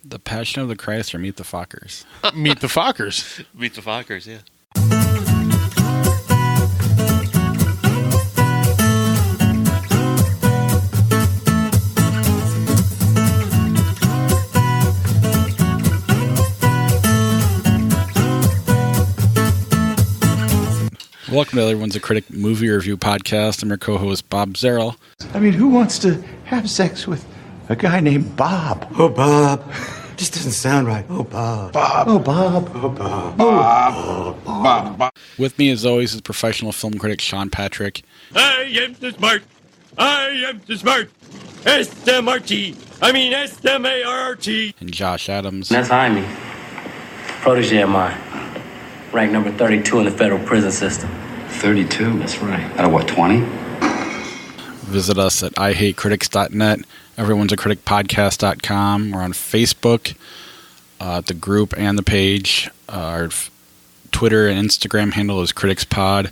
The Passion of the Christ or Meet the Fockers? Meet the Fockers. Meet the Fockers, yeah. Welcome to Everyone's a Critic movie review podcast. I'm your co-host, Bob Zerl. I mean, who wants to have sex with a guy named Bob? Oh, Bob. Just doesn't sound right. Oh, Bob. Bob. Oh, Bob. Oh, Bob. Bob. With me, as always, is professional film critic Sean Patrick. I am the smart. I am the smart. S-M-R-T. I mean S-M-A-R-R-T. And Josh Adams. That's Jaime. Protege of mine. Ranked number 32 in the federal prison system. 32? That's right. Out of what, 20? Visit us at ihatecritics.net, everyone'sacriticpodcast.com. We're on Facebook, the group and the page. Our Twitter and Instagram handle is CriticsPod.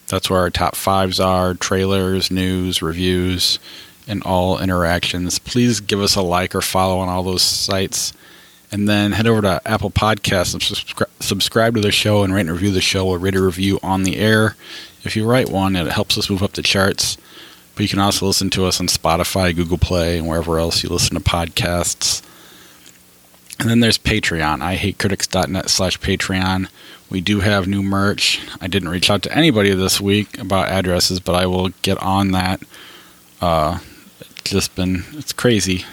That's where our top fives are, trailers, news, reviews, and all interactions. Please give us a like or follow on all those sites. And then head over to Apple Podcasts and subscribe to the show and rate and review the show or rate a review on the air. If you write one, it helps us move up the charts. But you can also listen to us on Spotify, Google Play, and wherever else you listen to podcasts. And then there's Patreon, ihatecritics.net/Patreon. We do have new merch. I didn't reach out to anybody this week about addresses, but I will get on that. It's crazy.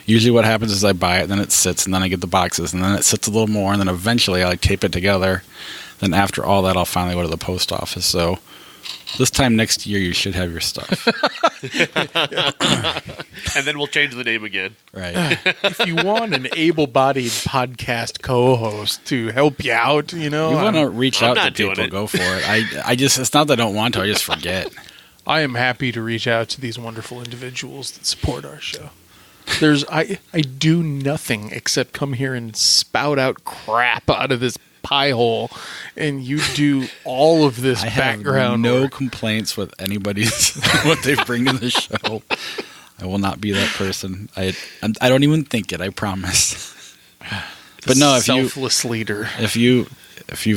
Usually what happens is I buy it, then it sits, and then I get the boxes, and then it sits a little more, and then eventually I tape it together. Then after all that, I'll finally go to the post office. So this time next year, you should have your stuff. And then we'll change the name again. Right. If you want an able-bodied podcast co-host to help you out, You want to reach out to people, go for it. I just, it's not that I don't want to, I just forget. I am happy to reach out to these wonderful individuals that support our show. I do nothing except come here and spout out crap out of this pie hole, and you do all of this background. I have no work. complaints with anybody's what they bring to the show. I will not be that person. I don't even think it. I promise. But no, if selfless leader. If you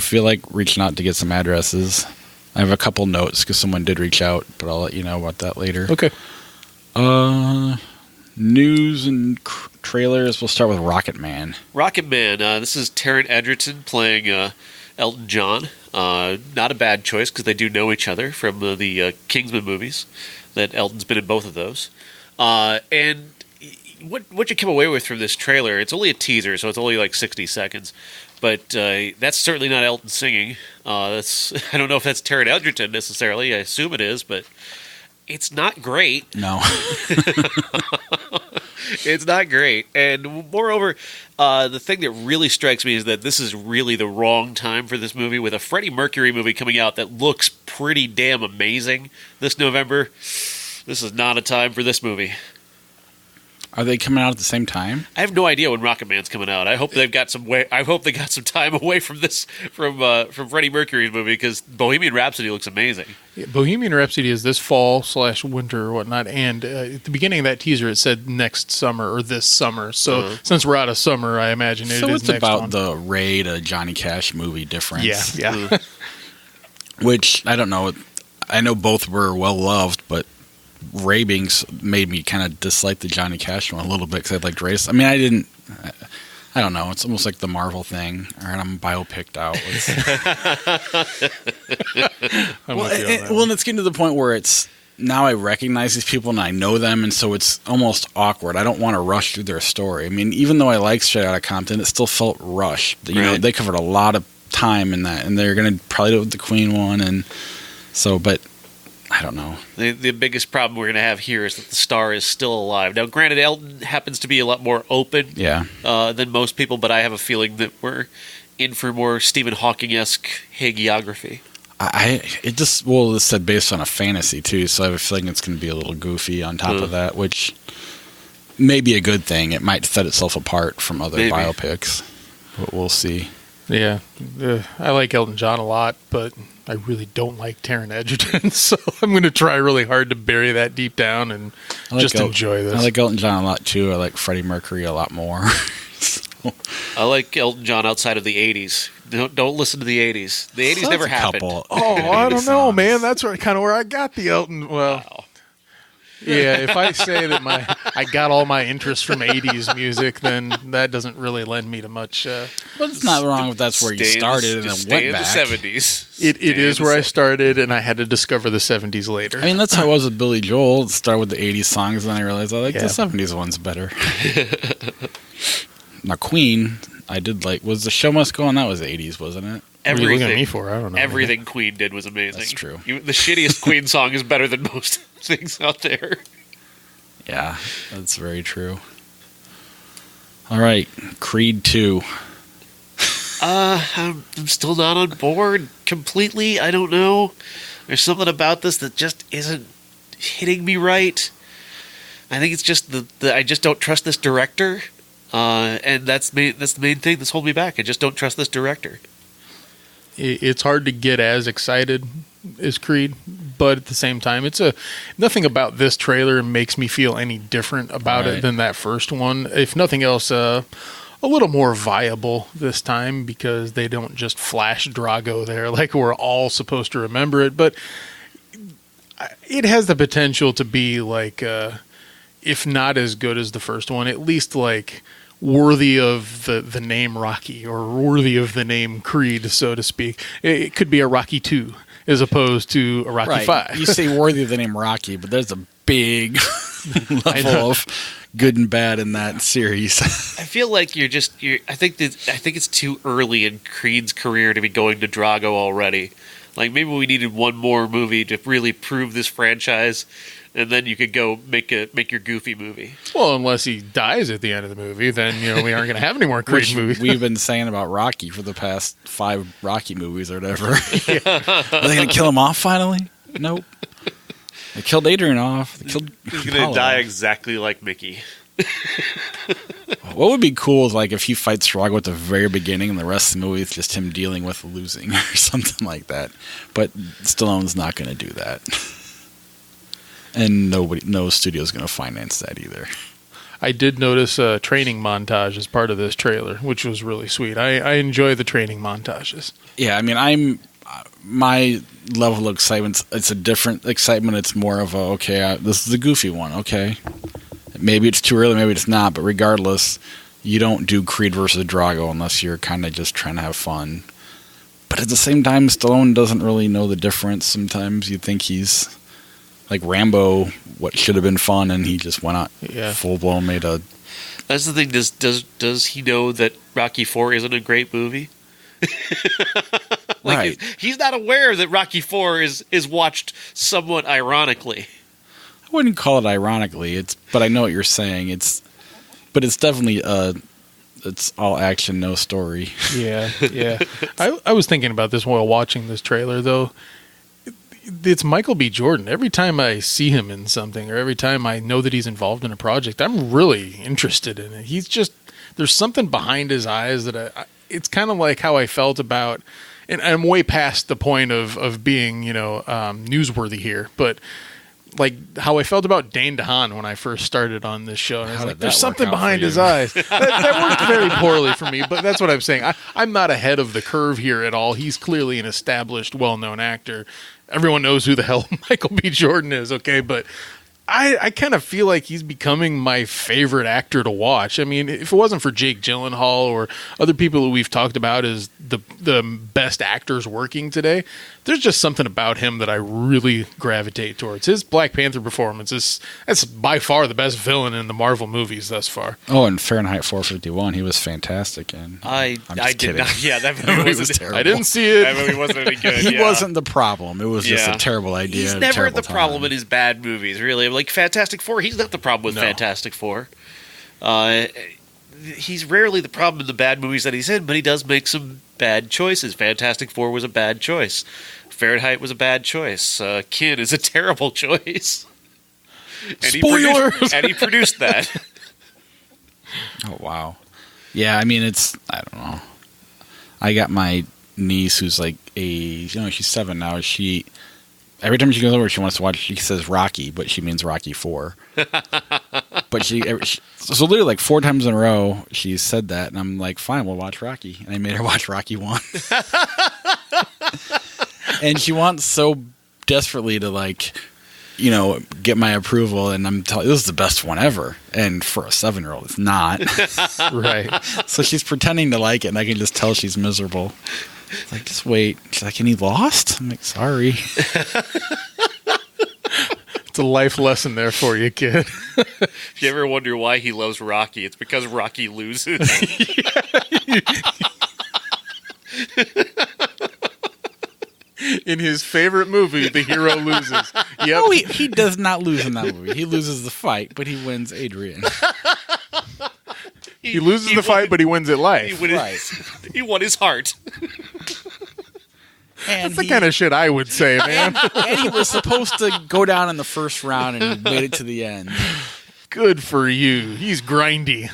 feel like reaching out to get some addresses, I have a couple notes because someone did reach out, but I'll let you know about that later. Okay. News and trailers. We'll start with Rocket Man. Rocket Man. This is Taron Egerton playing Elton John. Not a bad choice because they do know each other from the Kingsman movies. That Elton's been in both of those. And what you come away with from this trailer? It's only a teaser, so it's only like 60 seconds. But that's certainly not Elton singing. I don't know if that's Taron Egerton necessarily. I assume it is, but it's not great. No. It's not great. And moreover, the thing that really strikes me is that this is really the wrong time for this movie. With a Freddie Mercury movie coming out that looks pretty damn amazing this November, this is not a time for this movie. Are they coming out at the same time? I have no idea when Rocket Man's coming out. I hope they got some time away from this from Freddie Mercury's movie because Bohemian Rhapsody looks amazing. Yeah, Bohemian Rhapsody is this fall/winter or whatnot, and at the beginning of that teaser it said next summer or this summer. So since we're out of summer, I imagine it is it's next about one. the Ray to Johnny Cash movie difference. Yeah. Which I don't know. I know both were well loved, but Ray made me kind of dislike the Johnny Cash one a little bit because I liked Ray. I mean, I don't know. It's almost like the Marvel thing. All right, I'm biopicked out. And it's getting to the point where it's now I recognize these people and I know them, and so it's almost awkward. I don't want to rush through their story. I mean, even though I like Straight Outta Compton, it still felt rushed. You know, they covered a lot of time in that, and they're going to probably do it with the Queen one, and so, but I don't know. The biggest problem we're going to have here is that the star is still alive. Now, granted, Elton happens to be a lot more open than most people, but I have a feeling that we're in for more Stephen Hawking-esque hagiography. It's said based on a fantasy, too, so I have a feeling it's going to be a little goofy on top of that, which may be a good thing. It might set itself apart from other biopics, but we'll see. Yeah. I like Elton John a lot, but I really don't like Taron Egerton, so I'm going to try really hard to bury that deep down and just enjoy this. I like Elton John a lot too. I like Freddie Mercury a lot more. I like Elton John outside of the 80s. Don't listen to the 80s. The 80s never happened. I don't know, man. That's kind of where I got the Elton. Well, wow. Yeah, if I say that I got all my interest from 80s music, then that doesn't really lend me to much. But it's not wrong if that's where you started and then went back. Stay in the 70s. It is where I started, and I had to discover the 70s later. I mean, that's how I was with Billy Joel. Start with the 80s songs, and then I realized I like the 70s ones better. Now, Queen, I did like. Was the Show Must Go On? That was 80s, wasn't it? What are you looking at me for? I don't know. Everything Queen did was amazing. That's true. The shittiest Queen song is better than most things out there. Yeah, that's very true. All right, Creed 2. I'm still not on board completely. I don't know. There's something about this that just isn't hitting me right. I think it's just I just don't trust this director. And that's the main thing that's holding me back. I just don't trust this director. It's hard to get as excited as Creed, but at the same time, nothing about this trailer makes me feel any different about it than that first one. If nothing else, a little more viable this time because they don't just flash Drago there like we're all supposed to remember it. But it has the potential to be like, if not as good as the first one, at least like worthy of the name Rocky or worthy of the name Creed, so to speak. It could be a Rocky 2 as opposed to a Rocky 5. You say worthy of the name Rocky, but there's a big level of good and bad in that series. I feel like I think it's too early in Creed's career to be going to Drago already. Like maybe we needed one more movie to really prove this franchise. And then you could go make your Goofy movie. Well, unless he dies at the end of the movie, then we aren't going to have any more Creed movies. We've been saying about Rocky for the past 5 Rocky movies or whatever. Are they going to kill him off finally? Nope. They killed Adrian off. He's going to die exactly like Mickey. What would be cool is like if he fights Drago at the very beginning and the rest of the movie is just him dealing with losing or something like that. But Stallone's not going to do that. And no studio's going to finance that either. I did notice a training montage as part of this trailer, which was really sweet. I enjoy the training montages. Yeah, I mean, my level of excitement, it's a different excitement. It's more of this is a Goofy one, okay. Maybe it's too early, maybe it's not, but regardless, you don't do Creed versus Drago unless you're kind of just trying to have fun. But at the same time, Stallone doesn't really know the difference. Sometimes you think he's like Rambo, what should have been fun, and he just went out full blown made a. That's the thing. Does he know that Rocky IV isn't a great movie? Right. He's not aware that Rocky IV is watched somewhat ironically. I wouldn't call it ironically. But I know what you're saying. But it's definitely it's all action, no story. Yeah. I was thinking about this while watching this trailer, though. It's Michael B. Jordan. Every time I see him in something or every time I know that he's involved in a project, I'm really interested in it. There's something behind his eyes that it's kind of like how I felt about, and I'm way past the point of being, newsworthy here, but like how I felt about Dane DeHaan when I first started on this show. And I was like, there's something behind his eyes. That worked very poorly for me, but that's what I'm saying. I'm not ahead of the curve here at all. He's clearly an established, well-known actor. Everyone knows who the hell Michael B. Jordan is, okay? But I kind of feel like he's becoming my favorite actor to watch. I mean, if it wasn't for Jake Gyllenhaal or other people that we've talked about as the best actors working today, there's just something about him that I really gravitate towards. His Black Panther performance that's by far the best villain in the Marvel movies thus far. Oh, and Fahrenheit 451, he was fantastic in. I did not. Yeah, that movie was terrible. I didn't see it. That movie wasn't any good. He wasn't the problem. It was just a terrible idea. He's never the problem in his bad movies, really. Like Fantastic Four, he's not the problem with Fantastic Four. He's rarely the problem in the bad movies that he's in, but he does make some bad choices. Fantastic Four was a bad choice. Fahrenheit was a bad choice. Kid is a terrible choice. Spoilers! And he produced that. Oh, wow. Yeah, I mean, I don't know. I got my niece who's like she's 7 now. Every time she goes over, she wants to watch. She says Rocky, but she means Rocky 4. But so literally like 4 times in a row, she said that, and I'm like, fine, we'll watch Rocky, and I made her watch Rocky 1. And she wants so desperately to get my approval, and I'm telling this is the best one ever, and for a 7-year-old, it's not. Right. So she's pretending to like it, and I can just tell she's miserable. It's like, just wait. She's like, and he lost? I'm like, sorry. It's a life lesson there for you, kid. If you ever wonder why he loves Rocky, it's because Rocky loses. In his favorite movie, the hero loses. Yep. No, he does not lose in that movie. He loses the fight, but he wins Adrian. He loses the fight, but he wins at life. He won his heart. And That's the kind of shit I would say, man. And he was supposed to go down in the first round, and he made it to the end. Good for you. He's grindy.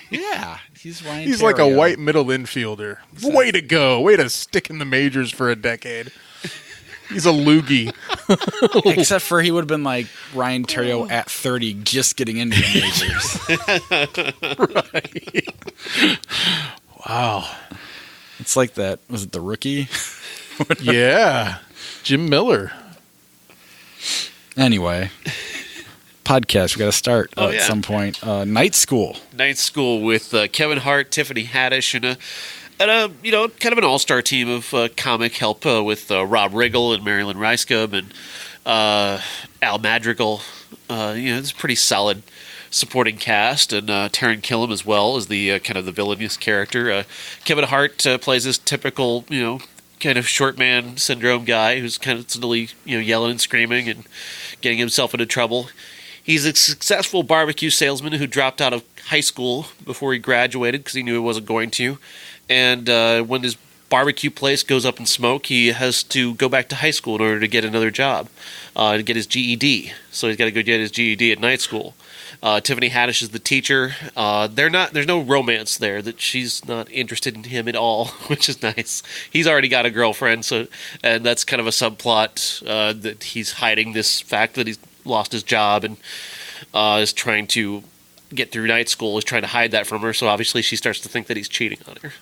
Yeah, he's Ryan. He's like a white middle infielder. Exactly. Way to go. Way to stick in the majors for a decade. He's a loogie. Except for he would have been like Ryan Terrio at 30, just getting into the majors. Right. Wow. It's like that. Was it The Rookie? Yeah. Jim Miller. Anyway. Podcast. We got to start at some point. Night School. Night School with Kevin Hart, Tiffany Haddish, and a kind of an all-star team of comic help with Rob Riggle and Marilyn Ricegub and Al Madrigal. It's a pretty solid supporting cast, and Taron Killam as well as the kind of the villainous character. Kevin Hart plays this typical, kind of short man syndrome guy who's constantly, yelling and screaming and getting himself into trouble. He's a successful barbecue salesman who dropped out of high school before he graduated because he knew he wasn't going to. And when his barbecue place goes up in smoke, he has to go back to high school in order to get another job, to get his GED. So he's got to go get his GED at night school. Tiffany Haddish is the teacher. There's no romance there. That she's not interested in him at all, which is nice. He's already got a girlfriend, and that's kind of a subplot that he's hiding this fact that he's lost his job and is trying to get through night school. Is trying to hide that from her. So obviously she starts to think that he's cheating on her.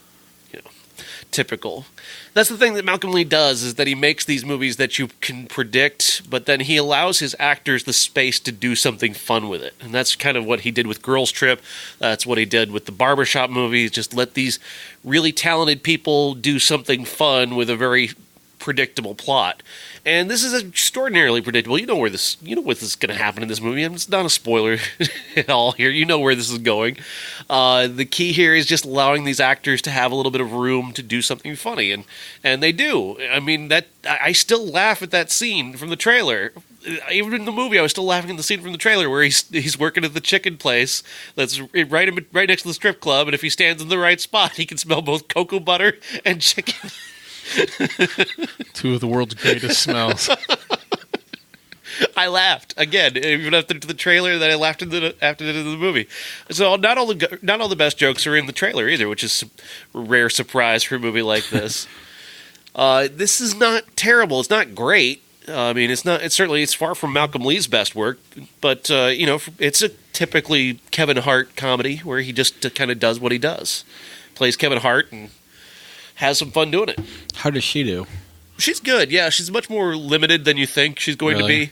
Typical. That's the thing that Malcolm Lee does, is that he makes these movies that you can predict, but then he allows his actors the space to do something fun with it. And that's kind of what he did with Girls Trip. That's what he did with the Barbershop movies. Just let these really talented people do something fun with a very predictable plot. And this is extraordinarily predictable. You know what is going to happen in this movie. It's not a spoiler at all here. You know where this is going. The key here is just allowing these actors to have a little bit of room to do something funny, and they do. I mean, I still laugh at that scene from the trailer. Even in the movie, I was still laughing at the scene from the trailer where he's working at the chicken place that's right next to the strip club, and if he stands in the right spot, he can smell both cocoa butter and chicken. Two of the world's greatest smells. I laughed again, even after the trailer. That I laughed after the movie. So not all the best jokes are in the trailer either, which is a rare surprise for a movie like this. This is not terrible. It's not great. I mean, it's far from Malcolm Lee's best work, but it's a typically Kevin Hart comedy where he just kind of does what he does, plays Kevin Hart and has some fun doing it. How does she do? She's good, yeah. She's much more limited than you think she's going to be.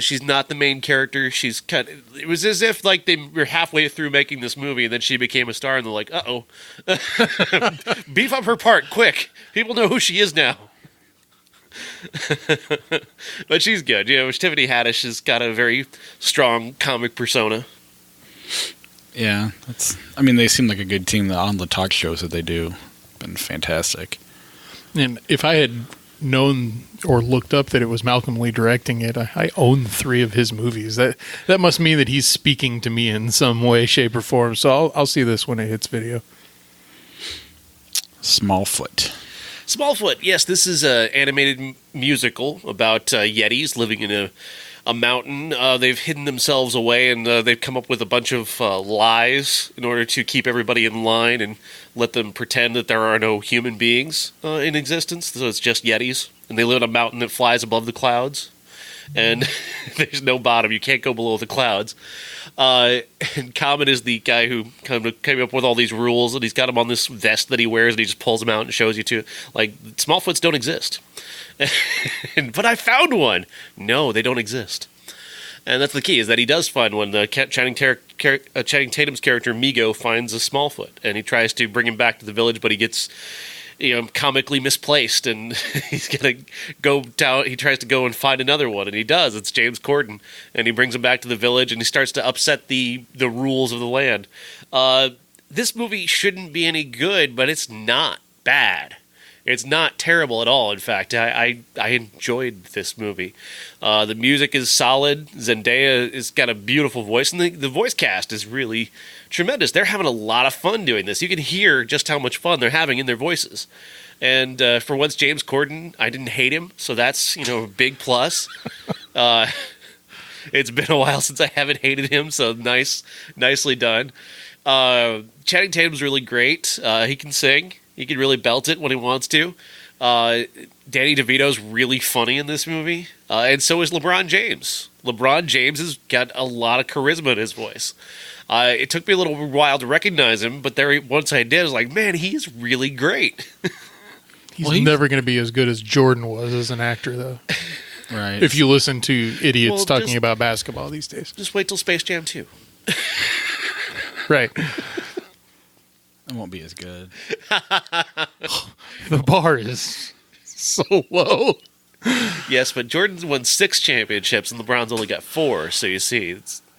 She's not the main character. It was as if like they were halfway through making this movie and then she became a star and they're like, uh-oh. Beef up her part, quick. People know who she is now. But she's good. Tiffany Haddish has got a very strong comic persona. Yeah. They seem like a good team on the talk shows that they do. Been fantastic. And if I had known or looked up that it was Malcolm Lee directing it, I own 3 of his movies. That must mean that he's speaking to me in some way, shape, or form. So I'll see this when it hits video. Smallfoot. Smallfoot, yes. This is an animated musical about Yetis living in a mountain. They've hidden themselves away, and they've come up with a bunch of lies in order to keep everybody in line and let them pretend that there are no human beings in existence. So it's just Yetis, and they live on a mountain that flies above the clouds, and there's no bottom. You can't go below the clouds. And Common is the guy who came up with all these rules, and he's got them on this vest that he wears, and he just pulls them out and shows you to, like, Smallfoots don't exist. But I found one. No, they don't exist. And that's the key, is that he does find one. Channing Tatum's character, Migo, finds a Smallfoot, and he tries to bring him back to the village, but he gets, comically misplaced, and he's going to go down. He tries to go and find another one, and he does. It's James Corden, and he brings him back to the village, and he starts to upset the rules of the land. This movie shouldn't be any good, but it's not bad. It's not terrible at all. In fact, I enjoyed this movie. The music is solid. Zendaya has got a beautiful voice, and the voice cast is really tremendous. They're having a lot of fun doing this. You can hear just how much fun they're having in their voices. And for once, James Corden, I didn't hate him, so that's a big plus. It's been a while since I haven't hated him, so nicely done. Channing Tatum's really great. He can sing. He can really belt it when he wants to. Danny DeVito's really funny in this movie. And so is LeBron James. LeBron James has got a lot of charisma in his voice. It took me a little while to recognize him, but once I did, I was like, man, he's really great. He's never going to be as good as Jordan was as an actor, though. Right. If you listen to idiots talking about basketball these days. Just wait till Space Jam 2. Right. It won't be as good. The bar is so low. Yes, but Jordan's won 6 championships and LeBron's only got 4, so you see.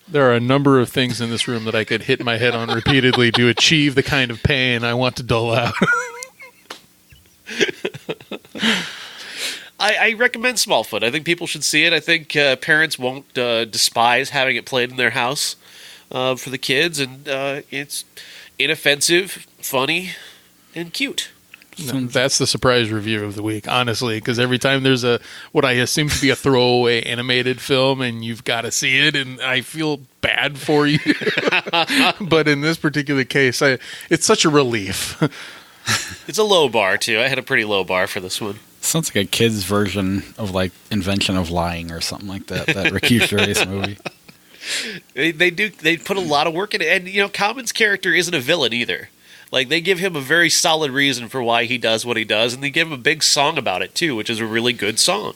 There are a number of things in this room that I could hit my head on repeatedly to achieve the kind of pain I want to dole out. I recommend Smallfoot. I think people should see it. I think parents won't despise having it played in their house for the kids, and it's inoffensive, funny, and cute. No, that's the surprise review of the week, honestly, because every time there's what I assume to be a throwaway animated film and you've got to see it, and I feel bad for you. But in this particular case, it's such a relief. It's a low bar, too. I had a pretty low bar for this one. Sounds like a kid's version of, like, Invention of Lying or something like that Ricky Gervais movie. They put a lot of work in it, and Common's character isn't a villain either. Like, they give him a very solid reason for why he does what he does, and they give him a big song about it too, which is a really good song.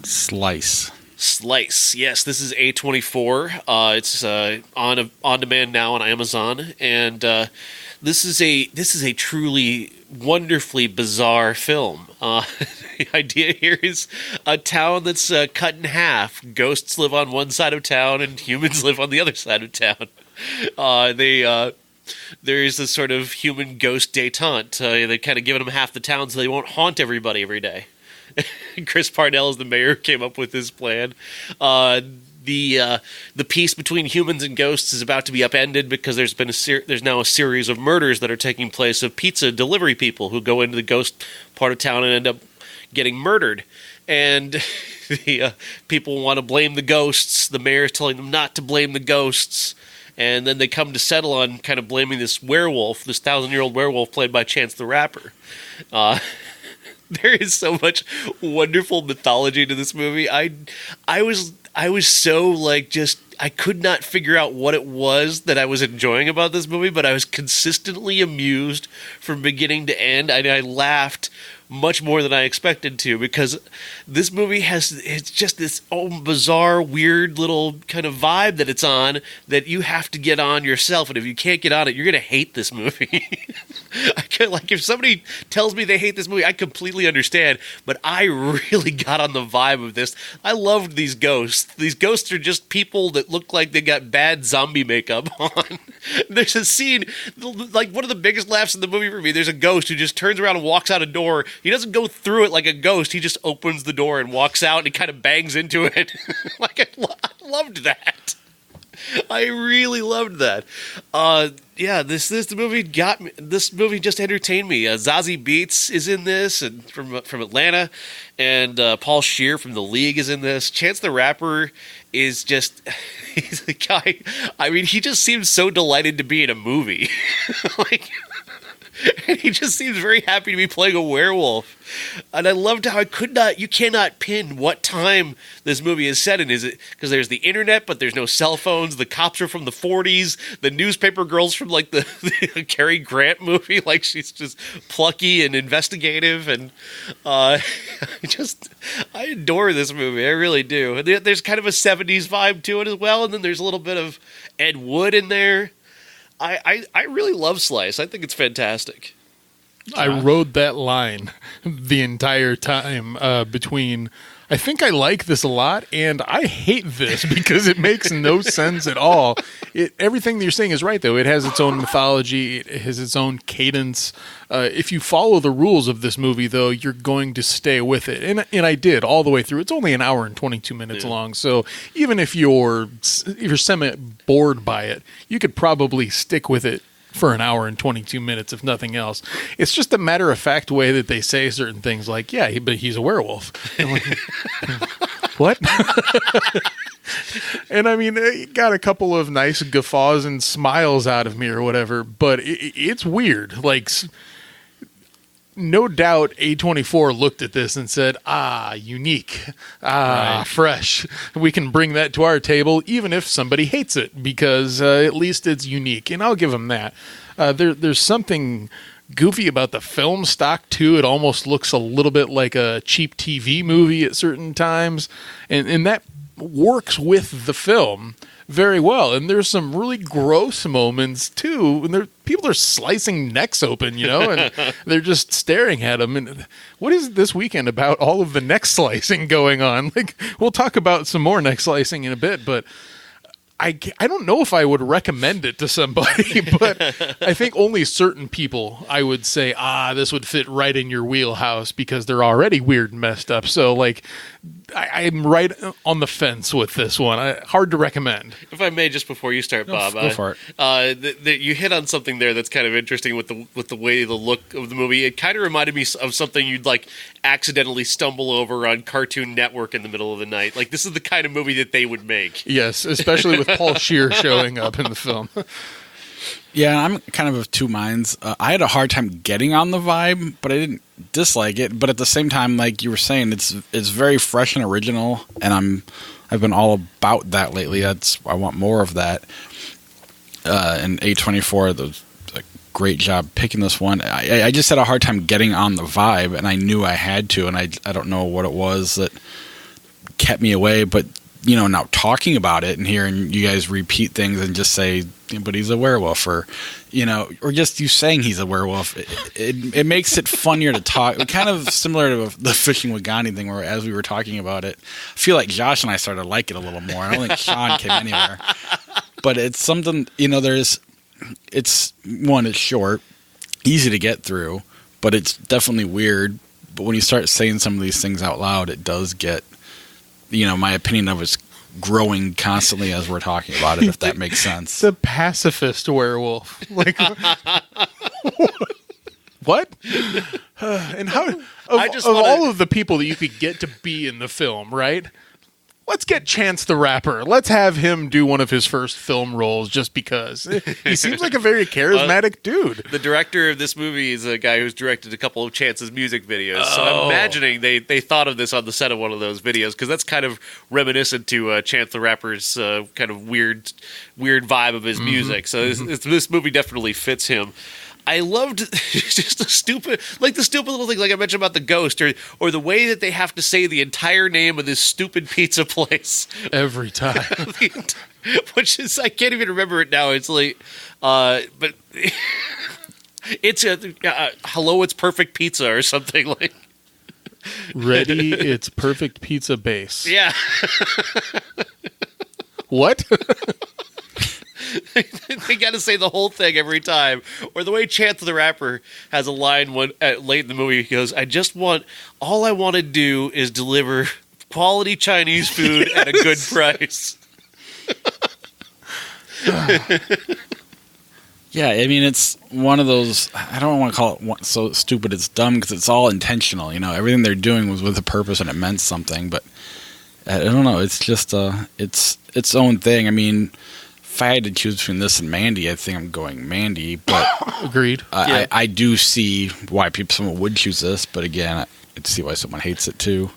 Slice. Yes, this is A24. It's on demand now on Amazon, and this is a truly wonderfully bizarre film. The idea here is a town that's cut in half. Ghosts live on one side of town, and humans live on the other side of town. There is this sort of human ghost détente. They've kind of given them half the town so they won't haunt everybody every day. Chris Parnell, as the mayor, came up with this plan. The peace between humans and ghosts is about to be upended because there's now a series of murders that are taking place of pizza delivery people who go into the ghost part of town and end up getting murdered. And the people want to blame the ghosts. The mayor is telling them not to blame the ghosts. And then they come to settle on kind of blaming this werewolf, this 1,000-year-old werewolf played by Chance the Rapper. There is so much wonderful mythology to this movie. I was so I could not figure out what it was that I was enjoying about this movie, but I was consistently amused from beginning to end. I laughed much more than I expected to, because this movie it's just this bizarre, weird little kind of vibe that it's on that you have to get on yourself, and if you can't get on it, you're going to hate this movie. If somebody tells me they hate this movie, I completely understand, but I really got on the vibe of this. I loved these ghosts. These ghosts are just people that look like they got bad zombie makeup on. There's a scene, like one of the biggest laughs in the movie for me, there's a ghost who just turns around and walks out a door. He doesn't go through it like a ghost. He just opens the door and walks out, and he kind of bangs into it. I loved that. I really loved that. Yeah, this movie got me. This movie just entertained me. Zazie Beetz is in this, and from Atlanta, and Paul Scheer from The League is in this. Chance the Rapper is just he's a guy. I mean, he just seems so delighted to be in a movie, like. And he just seems very happy to be playing a werewolf. And I loved how you cannot pin what time this movie is set in. Is it because there's the internet, but there's no cell phones? The cops are from the 40s. The newspaper girl's from like the Cary Grant movie. Like she's just plucky and investigative. And I adore this movie. I really do. And there's kind of a 70s vibe to it as well. And then there's a little bit of Ed Wood in there. I really love Slice. I think it's fantastic. I rode that line the entire time between I think I like this a lot and I hate this because it makes no sense at all. Everything that you're saying is right, though. It has its own mythology. It has its own cadence. If you follow the rules of this movie, though, you're going to stay with it. And I did all the way through. It's only an hour and 22 minutes long. So even if you're semi-bored by it, you could probably stick with it for an hour and 22 minutes, if nothing else. It's just a matter-of-fact way that they say certain things like, yeah, but he's a werewolf. And like, what? And I mean, it got a couple of nice guffaws and smiles out of me or whatever, but it's weird. Like, no doubt A24 looked at this and said, unique, right. Fresh. We can bring that to our table even if somebody hates it because at least it's unique. And I'll give them that. There's something goofy about the film stock, too. It almost looks a little bit like a cheap TV movie at certain times. And that works with the film very well. And there's some really gross moments too. And people are slicing necks open, and they're just staring at them. And what is this weekend about all of the neck slicing going on? Like, we'll talk about some more neck slicing in a bit, but I don't know if I would recommend it to somebody, but I think only certain people I would say, this would fit right in your wheelhouse because they're already weird and messed up. So, like, I'm right on the fence with this one. Hard to recommend. If I may, just before you start, Bob, go for it. You hit on something there that's kind of interesting with the way the look of the movie. It kind of reminded me of something you'd like accidentally stumble over on Cartoon Network in the middle of the night. Like, this is the kind of movie that they would make. Yes, especially with Paul Scheer showing up in the film. Yeah, I'm kind of two minds. I had a hard time getting on the vibe, but I didn't dislike it. But at the same time, like you were saying, it's very fresh and original, and I've been all about that lately. I want more of that. And A24 does a great job picking this one. I just had a hard time getting on the vibe, and I knew I had to, and I don't know what it was that kept me away. But now talking about it and hearing you guys repeat things and just say, but he's a werewolf, or just you saying he's a werewolf, it makes it funnier to talk. Kind of similar to the fishing with Gandhi thing, where as we were talking about it, I feel like Josh and I started to like it a little more. I don't think Sean came anywhere, but it's something. It's short, easy to get through, but it's definitely weird. But when you start saying some of these things out loud, it does get. My opinion of it's growing constantly as we're talking about it, if that makes sense. It's a pacifist werewolf. Like, what? And how? All of the people that you could get to be in the film, right? Let's get Chance the Rapper. Let's have him do one of his first film roles just because. He seems like a very charismatic dude. The director of this movie is a guy who's directed a couple of Chance's music videos. So I'm imagining they thought of this on the set of one of those videos because that's kind of reminiscent to Chance the Rapper's kind of weird vibe of his music. So this movie definitely fits him. I loved just the stupid little thing, like I mentioned about the ghost, or the way that they have to say the entire name of this stupid pizza place every time. Which is, I can't even remember it now. It's like, but it's hello, it's perfect pizza or something like. Ready, it's perfect pizza base. Yeah. What? They got to say the whole thing every time. Or the way Chance the Rapper has a line late in the movie, he goes, all I want to do is deliver quality Chinese food at a good price. Yeah, I mean, it's one of those, I don't want to call it so stupid it's dumb, because it's all intentional, everything they're doing was with a purpose and it meant something, but I don't know, it's just, it's its own thing. I mean, if I had to choose between this and Mandy, I think I'm going Mandy, but Agreed. I do see why someone would choose this, but again, I could see why someone hates it too.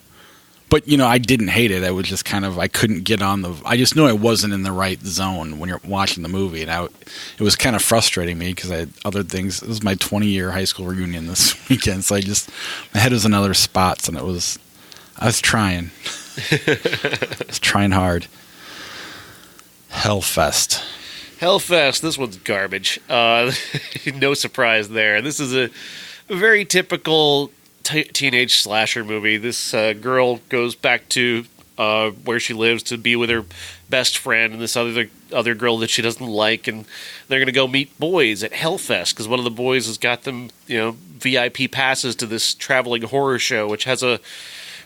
But, I didn't hate it. I was just I couldn't get on I just knew I wasn't in the right zone when you're watching the movie. And it was kind of frustrating me because I had other things. It was my 20-year high school reunion this weekend. So my head was in other spots, and I was trying. I was trying hard. Hellfest. This one's garbage. No surprise there. This is a very typical teenage slasher movie. This girl goes back to where she lives to be with her best friend and this other girl that she doesn't like, and they're going to go meet boys at Hellfest because one of the boys has got them, VIP passes to this traveling horror show, which has a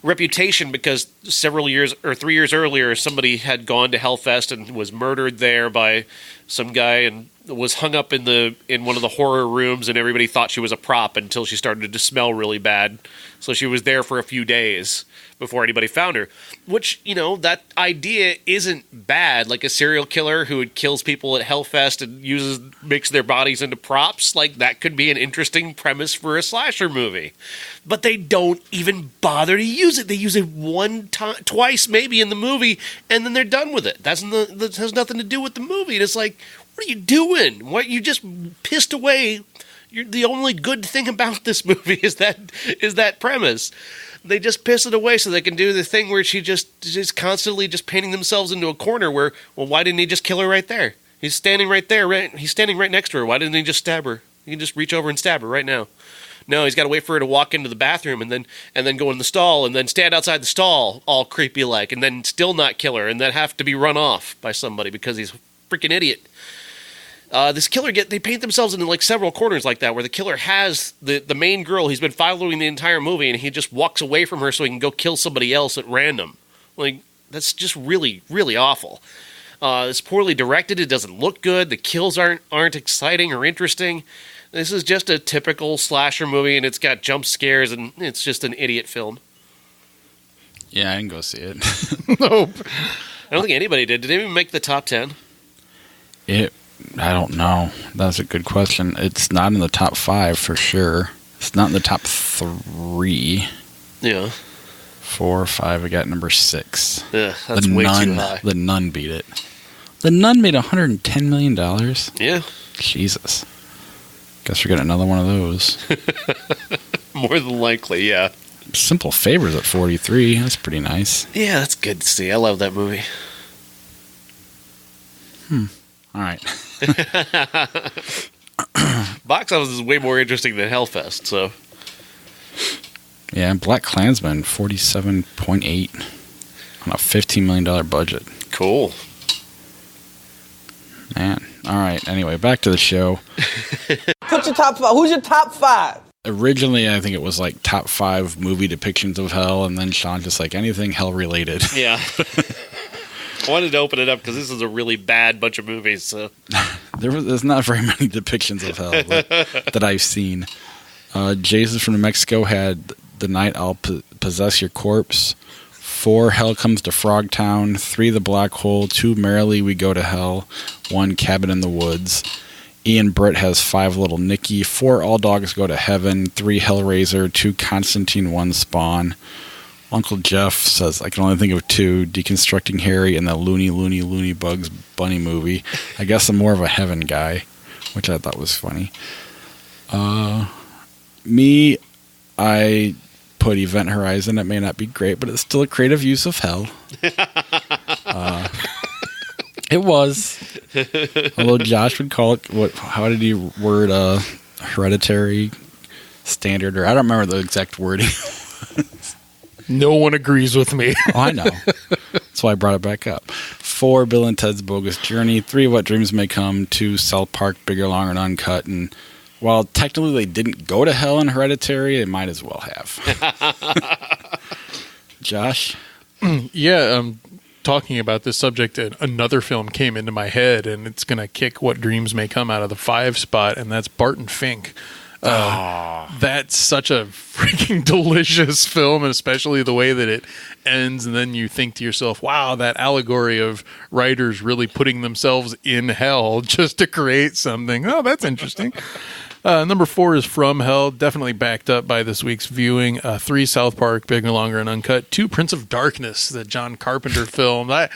reputation because several years or 3 years earlier, somebody had gone to Hellfest and was murdered there by some guy and was hung up in one of the horror rooms, and everybody thought she was a prop until she started to smell really bad. So she was there for a few days before anybody found her. Which, that idea isn't bad. Like a serial killer who kills people at Hellfest and makes their bodies into props. Like, that could be an interesting premise for a slasher movie. But they don't even bother to use it. They use it twice maybe in the movie, and then they're done with it. That has nothing to do with the movie. And it's like, what are you doing? What, you just pissed away? The only good thing about this movie is that premise. They just piss it away so they can do the thing where she's constantly just painting themselves into a corner where, well, why didn't he just kill her right there? He's standing right there. He's standing right next to her. Why didn't he just stab her? He can just reach over and stab her right now. No, he's got to wait for her to walk into the bathroom and then go in the stall and then stand outside the stall all creepy like and then still not kill her and then have to be run off by somebody because he's a freaking idiot. This killer they paint themselves into like several corners like that where the killer has the main girl he's been following the entire movie and he just walks away from her so he can go kill somebody else at random. Like, that's just really, really awful. It's poorly directed. It doesn't look good. The kills aren't exciting or interesting. This is just a typical slasher movie, and it's got jump scares, and it's just an idiot film. Yeah, I can go see it. Nope. I don't think anybody did. Did it even make the top 10? I don't know. That's a good question. It's not in the top 5 for sure. It's not in the top 3. Yeah. 4 or 5. I got number 6. Yeah, that's way too high. The Nun beat it. The Nun made $110 million. Yeah. Jesus. Guess we're getting another one of those. More than likely, yeah. Simple Favors at 43. That's pretty nice. Yeah, that's good to see. I love that movie. All right. Box office is way more interesting than Hellfest, so. Yeah, Black Klansman, 47.8 on a $15 million budget. Cool. Man. All right. Anyway, back to the show. Put your top 5. Who's your top 5? Originally, I think it was like top 5 movie depictions of hell, and then Sean just like anything hell related. Yeah. I wanted to open it up because this is a really bad bunch of movies. So. There's not very many depictions of hell that I've seen. Jason from New Mexico had The Night I'll Possess Your Corpse. 4, Hell Comes to Frogtown. 3, The Black Hole. 2, Merrily We Go to Hell. 1, Cabin in the Woods. Ian Britt has 5, Little Nicky. 4, All Dogs Go to Heaven. 3, Hellraiser. 2, Constantine. 1, Spawn. Uncle Jeff says, I can only think of 2, Deconstructing Harry and the Looney Bugs Bunny movie. I guess I'm more of a Heaven guy, which I thought was funny. Me, I put Event Horizon. It may not be great, but it's still a creative use of hell. It was. Although Josh would call it, how did he word hereditary standard? Or I don't remember the exact wording. No one agrees with me. Oh, I know. That's why I brought it back up. 4, Bill and Ted's Bogus Journey. 3, What Dreams May Come. 2, South Park, Bigger, Longer, and Uncut. And while technically they didn't go to hell in Hereditary, they might as well have. Josh? Yeah, talking about this subject, another film came into my head, and it's going to kick What Dreams May Come out of the 5 spot, and that's Barton Fink. That's such a freaking delicious film, and especially the way that it ends, and then you think to yourself, wow, that allegory of writers really putting themselves in hell just to create something. Oh, that's interesting. Number 4 is From Hell, definitely backed up by this week's viewing. 3, South Park, Bigger, Longer, and Uncut. 2, Prince of Darkness, the John Carpenter film. I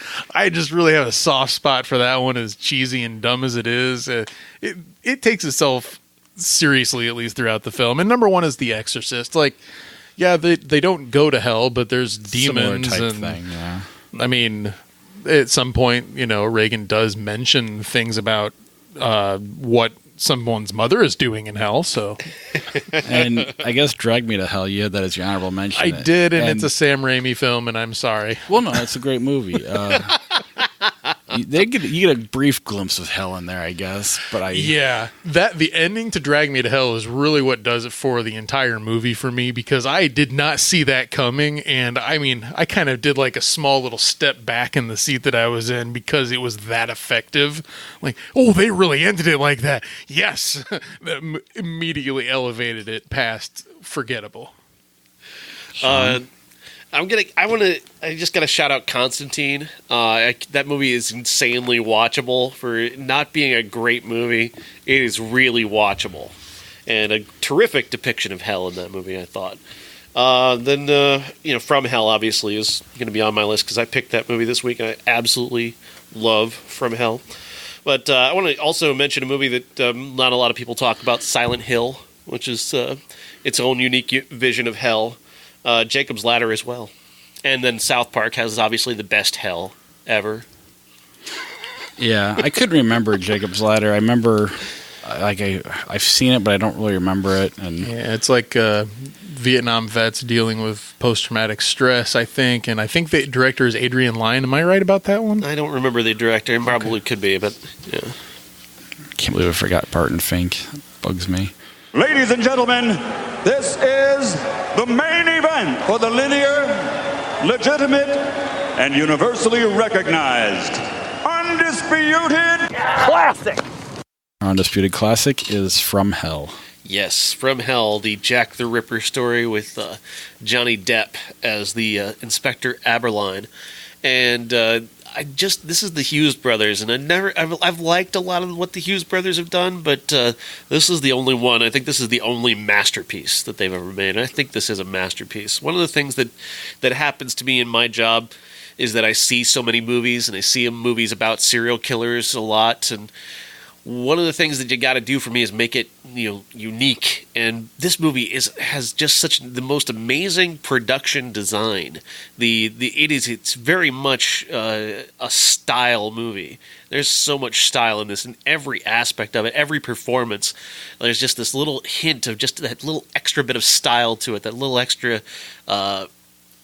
just really have a soft spot for that one, as cheesy and dumb as it is. It takes itself seriously, at least throughout the film. And number 1 is The Exorcist. Like, yeah, they don't go to hell, but there's demons. Similar type and thing, yeah. I mean, at some point, Reagan does mention things about what someone's mother is doing in hell, so. And I guess Drag Me to Hell, you had that as your honorable mention. I did, and it's a Sam Raimi film, and I'm sorry. Well, no, it's a great movie. You get a brief glimpse of hell in there, I guess. But the ending to Drag Me to Hell is really what does it for the entire movie for me, because I did not see that coming, and I mean, I kind of did like a small little step back in the seat that I was in because it was that effective. Like, oh, they really ended it like that. Yes, that immediately elevated it past forgettable. I just gotta shout out Constantine. That movie is insanely watchable for not being a great movie. It is really watchable, and a terrific depiction of hell in that movie, I thought. Then From Hell obviously is going to be on my list because I picked that movie this week, and I absolutely love From Hell. But I want to also mention a movie that not a lot of people talk about, Silent Hill, which is its own unique vision of hell. Jacob's Ladder as well. And then South Park has obviously the best hell ever. Yeah, I couldn't remember Jacob's Ladder. I remember, I've seen it, but I don't really remember it. And yeah, it's like Vietnam vets dealing with post-traumatic stress, I think. And I think the director is Adrian Lyne. Am I right about that one? I don't remember the director. It probably could be, but yeah. Can't believe I forgot Barton Fink. Bugs me. Ladies and gentlemen, this is the main event for the linear, legitimate, and universally recognized Undisputed Classic. Our Undisputed Classic is From Hell. Yes, From Hell, the Jack the Ripper story with Johnny Depp as the Inspector Aberline. And this is the Hughes brothers, and I've liked a lot of what the Hughes brothers have done, but this is the only one. I think this is the only masterpiece that they've ever made, and I think this is a masterpiece. One of the things that happens to me in my job is that I see so many movies, and I see movies about serial killers a lot, and one of the things that you got to do for me is make it, unique. And this movie has just the most amazing production design. It's very much a style movie. There's so much style in this, in every aspect of it, every performance. There's just this little hint of just that little extra bit of style to it, that little extra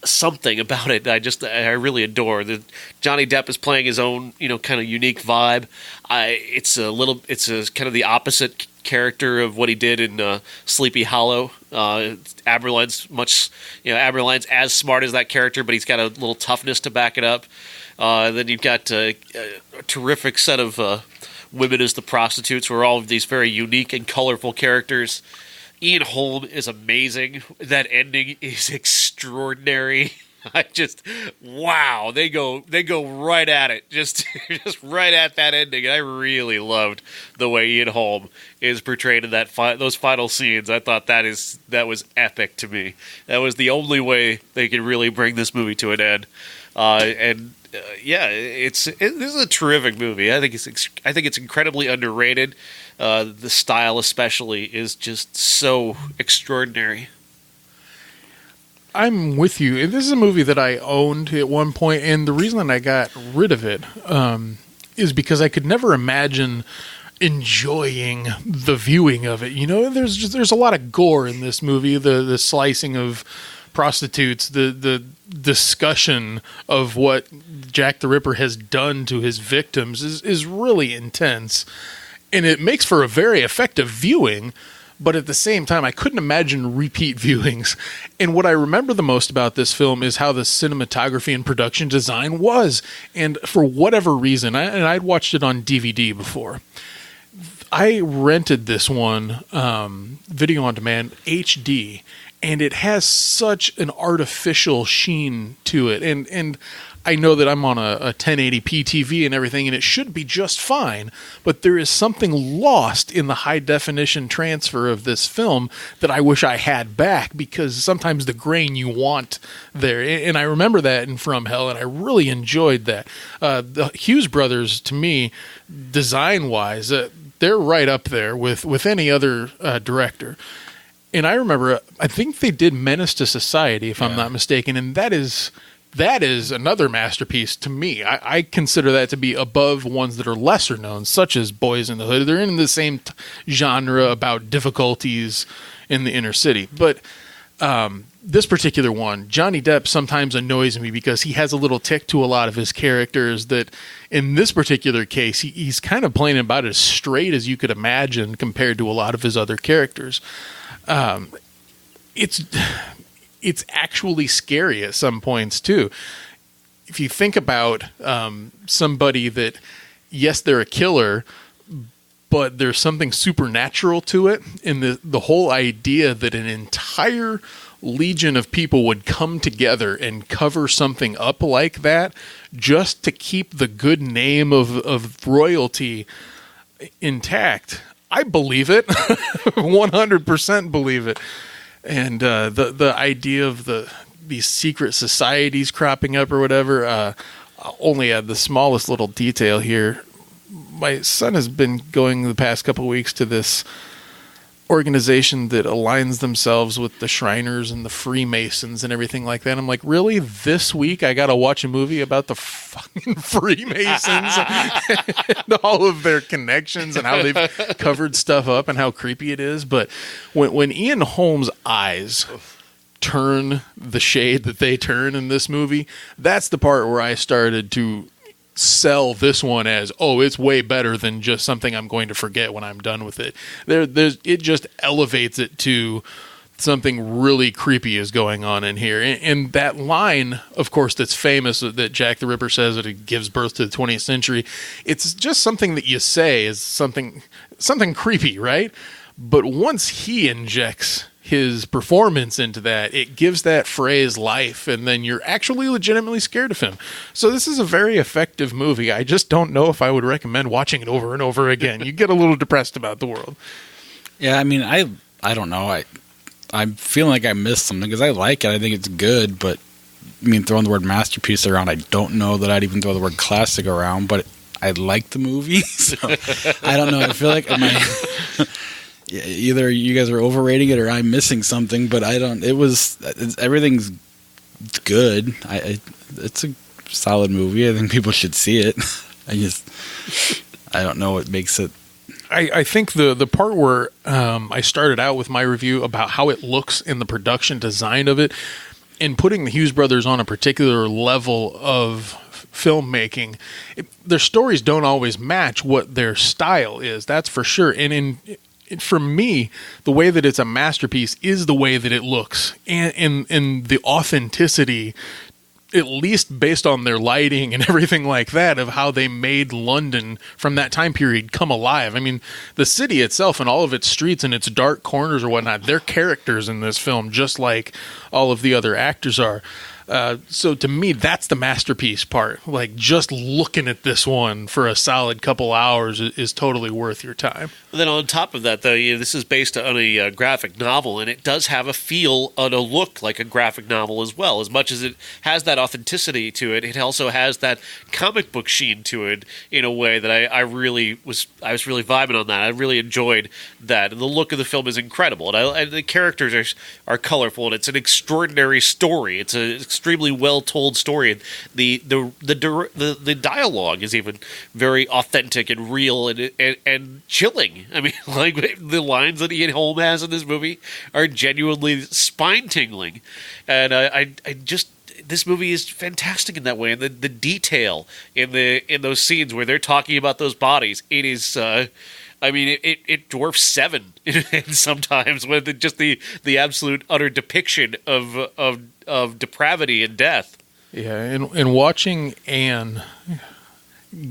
something about it I really adore. Johnny Depp is playing his own, kind of unique vibe. It's kind of the opposite character of what he did in Sleepy Hollow. Aberline's Aberline's as smart as that character, but he's got a little toughness to back it up. Then you've got a terrific set of women as the prostitutes, who are all of these very unique and colorful characters. Ian Holm is amazing. That ending is extraordinary. Wow, they go right at it, just right at that ending. I really loved the way Ian Holm is portrayed in those final scenes. I thought that was epic to me. That was the only way they could really bring this movie to an end. This is a terrific movie. I think it's incredibly underrated. The style, especially, is just so extraordinary. I'm with you. This is a movie that I owned at one point, and the reason that I got rid of it is because I could never imagine enjoying the viewing of it. There's a lot of gore in this movie. The slicing of prostitutes, the discussion of what Jack the Ripper has done to his victims is really intense, and it makes for a very effective viewing. But at the same time, I couldn't imagine repeat viewings. And what I remember the most about this film is how the cinematography and production design was. And for whatever reason, I'd watched it on DVD before. I rented this one, video on demand, HD, and it has such an artificial sheen to it. And I know that I'm on a 1080p TV and everything, and it should be just fine, but there is something lost in the high definition transfer of this film that I wish I had back, because sometimes the grain you want there. And I remember that in From Hell, and I really enjoyed that. The Hughes brothers, to me, design-wise, they're right up there with any other director. And I remember, I think they did Menace to Society, if I'm not mistaken, and that is another masterpiece to me. I consider that to be above ones that are lesser known, such as Boys in the Hood. They're in the same genre about difficulties in the inner city. But this particular one, Johnny Depp sometimes annoys me because he has a little tick to a lot of his characters that in this particular case, he's kind of playing about as straight as you could imagine compared to a lot of his other characters. It's actually scary at some points too. If you think about somebody that, yes, they're a killer, but there's something supernatural to it, and the whole idea that an entire legion of people would come together and cover something up like that just to keep the good name of royalty intact. I believe it. 100% believe it. And the idea of these secret societies cropping up or whatever, I'll only add the smallest little detail here. My son has been going the past couple of weeks to this organization that aligns themselves with the Shriners and the Freemasons and everything like that. I'm like, really? This week I got to watch a movie about the fucking Freemasons and all of their connections and how they've covered stuff up and how creepy it is. But when Ian Holmes' eyes turn the shade that they turn in this movie, that's the part where I started to sell this one as, oh, it's way better than just something I'm going to forget when I'm done with it. It just elevates it to something really creepy is going on in here. And that line, of course, that's famous that Jack the Ripper says that it gives birth to the 20th century. It's just something that you say is something creepy, right? But once he injects his performance into that, it gives that phrase life, and then you're actually legitimately scared of him. So this is a very effective movie. I just don't know if I would recommend watching it over and over again. You get a little depressed about the world. Yeah, I mean, I don't know. I'm feeling like I missed something because I like it. I think it's good, but I mean, throwing the word masterpiece around, I don't know that I'd even throw the word classic around, but I like the movie. So I don't know. I feel like either you guys are overrating it or I'm missing something, but I don't. Everything's good. It's a solid movie. I think people should see it. I don't know what makes it. I think the part where I started out with my review about how it looks in the production design of it, and putting the Hughes brothers on a particular level of filmmaking, their stories don't always match what their style is. That's for sure. And for me, the way that it's a masterpiece is the way that it looks, and the authenticity, at least based on their lighting and everything like that, of how they made London from that time period come alive. I mean, the city itself and all of its streets and its dark corners or whatnot, they're characters in this film, just like all of the other actors are. So to me, that's the masterpiece part. Like, just looking at this one for a solid couple hours is totally worth your time. And then on top of that, though, this is based on a graphic novel, and it does have a feel and a look like a graphic novel as well. As much as it has that authenticity to it, it also has that comic book sheen to it in a way that I was really vibing on that. I really enjoyed that. And the look of the film is incredible, and the characters are colorful, and it's an extraordinary story. It's an extremely well told story. And the dialogue is even very authentic and real and chilling. I mean, like, the lines that Ian Holm has in this movie are genuinely spine tingling, and this movie is fantastic in that way. And the detail in those scenes where they're talking about those bodies, it is I mean, it dwarfs Seven sometimes with just the absolute utter depiction of depravity and death. Yeah, and watching Anne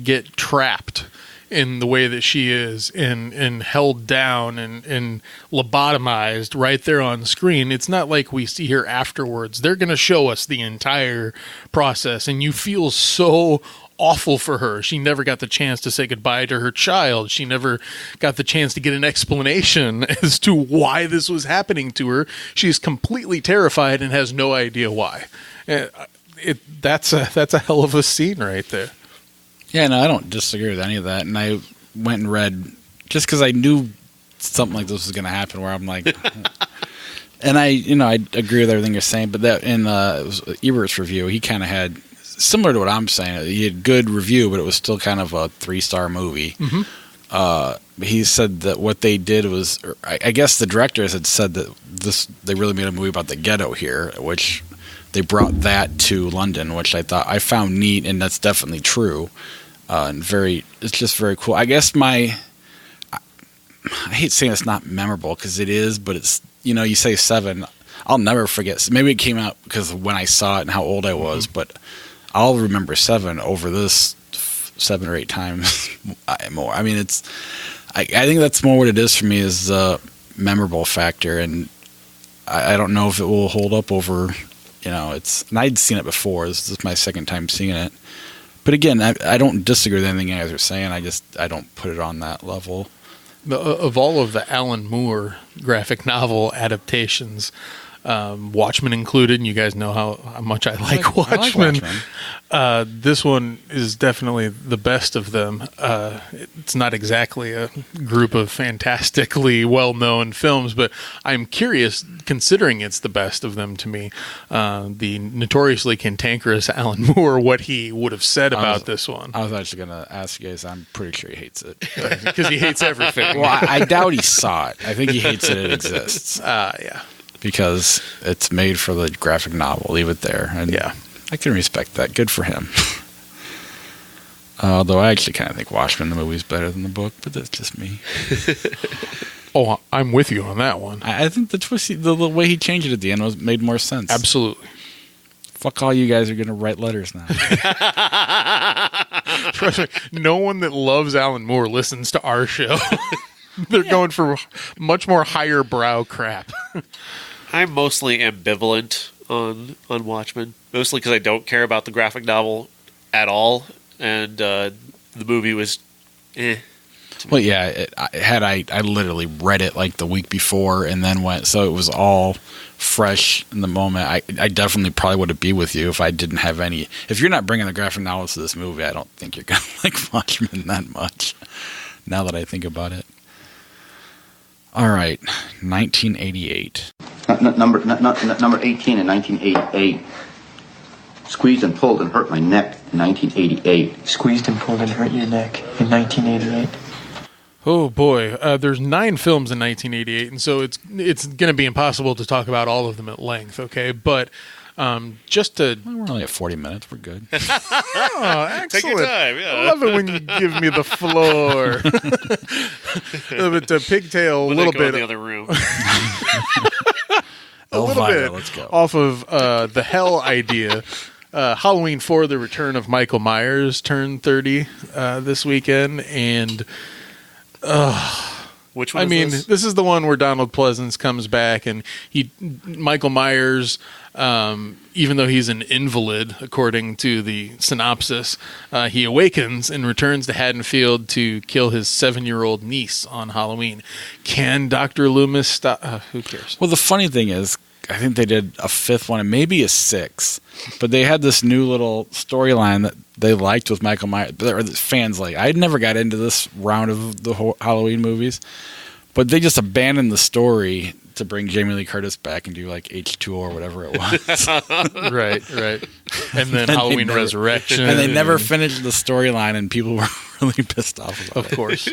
get trapped in the way that she is and held down and lobotomized right there on the screen, it's not like we see her afterwards. They're going to show us the entire process, and you feel so awful for her. She never got the chance to say goodbye to her child. She never got the chance to get an explanation as to why this was happening to her. She's completely terrified and has no idea why. That's a hell of a scene right there. Yeah, no, I don't disagree with any of that. And I went and read, just because I knew something like this was going to happen, where I'm like, and I agree with everything you're saying. But that in it was Ebert's review, he kind of had similar to what I'm saying. He had good review, but it was still kind of a 3-star movie. Mm-hmm. He said that what they did was, I guess the directors had said that they really made a movie about the ghetto here, which they brought that to London, which I found neat, and that's definitely true. And it's just very cool. I guess I hate saying it's not memorable because it is, but it's, you say Seven, I'll never forget. Maybe it came out because of when I saw it and how old I was, but I'll remember Seven over this 7 or 8 times more. I mean, I think that's more what it is for me, is the memorable factor, and I don't know if it will hold up over. And I'd seen it before. This is my second time seeing it. But again, I don't disagree with anything you guys are saying. I don't put it on that level. Of all of the Alan Moore graphic novel adaptations, Watchmen included, and you guys know how much I like Watchmen. This one is definitely the best of them. It's not exactly a group of fantastically well-known films, but I'm curious, considering it's the best of them to me, the notoriously cantankerous Alan Moore, what he would have said about this one. I was actually going to ask you guys, I'm pretty sure he hates it. Because he hates everything. Well, I doubt he saw it. I think he hates it exists. Yeah. Because it's made for the graphic novel. Leave it there. And yeah, I can respect that. Good for him. Although I actually kind of think Watchmen, the movie, is better than the book, but that's just me. Oh, I'm with you on that one. I think the twist, the way he changed it at the end made more sense. Absolutely. Fuck all you guys are going to write letters now. Trust me, no one that loves Alan Moore listens to our show. They're going for much more higher brow crap. I'm mostly ambivalent on Watchmen, mostly because I don't care about the graphic novel at all, and the movie was Well, yeah, I literally read it like the week before and then went, so it was all fresh in the moment. I definitely probably would be with you if I didn't have any. If you're not bringing the graphic novels to this movie, I don't think you're going to like Watchmen that much, now that I think about it. All right, 1988. Number 18 in 1988. Squeezed and pulled and hurt my neck in 1988. Squeezed and pulled and hurt your neck in 1988. Oh boy, there's 9 films in 1988, and so it's going to be impossible to talk about all of them at length. Okay, but just to we're only at 40 minutes. We're good. Oh, excellent! Take your time. Yeah. I love it when you give me the floor. But to pigtail a little bit in the other room. a little bit let's go. off of the Hell idea. Halloween 4: The Return of Michael Myers turned 30 this weekend, and which one? This is the one where Donald Pleasance comes back, and Michael Myers, even though he's an invalid, according to the synopsis, he awakens and returns to Haddonfield to kill his 7-year-old niece on Halloween. Can Dr. Loomis stop? Who cares? Well, the funny thing is, I think they did a 5th one and maybe a 6th, but they had this new little storyline that they liked with Michael Myers. Or the fans like. I never got into this round of the Halloween movies, but they just abandoned the story to bring Jamie Lee Curtis back and do like H2O or whatever it was. right. And then Halloween Resurrection. And they never finished the storyline, and people were really pissed off about it. Of course.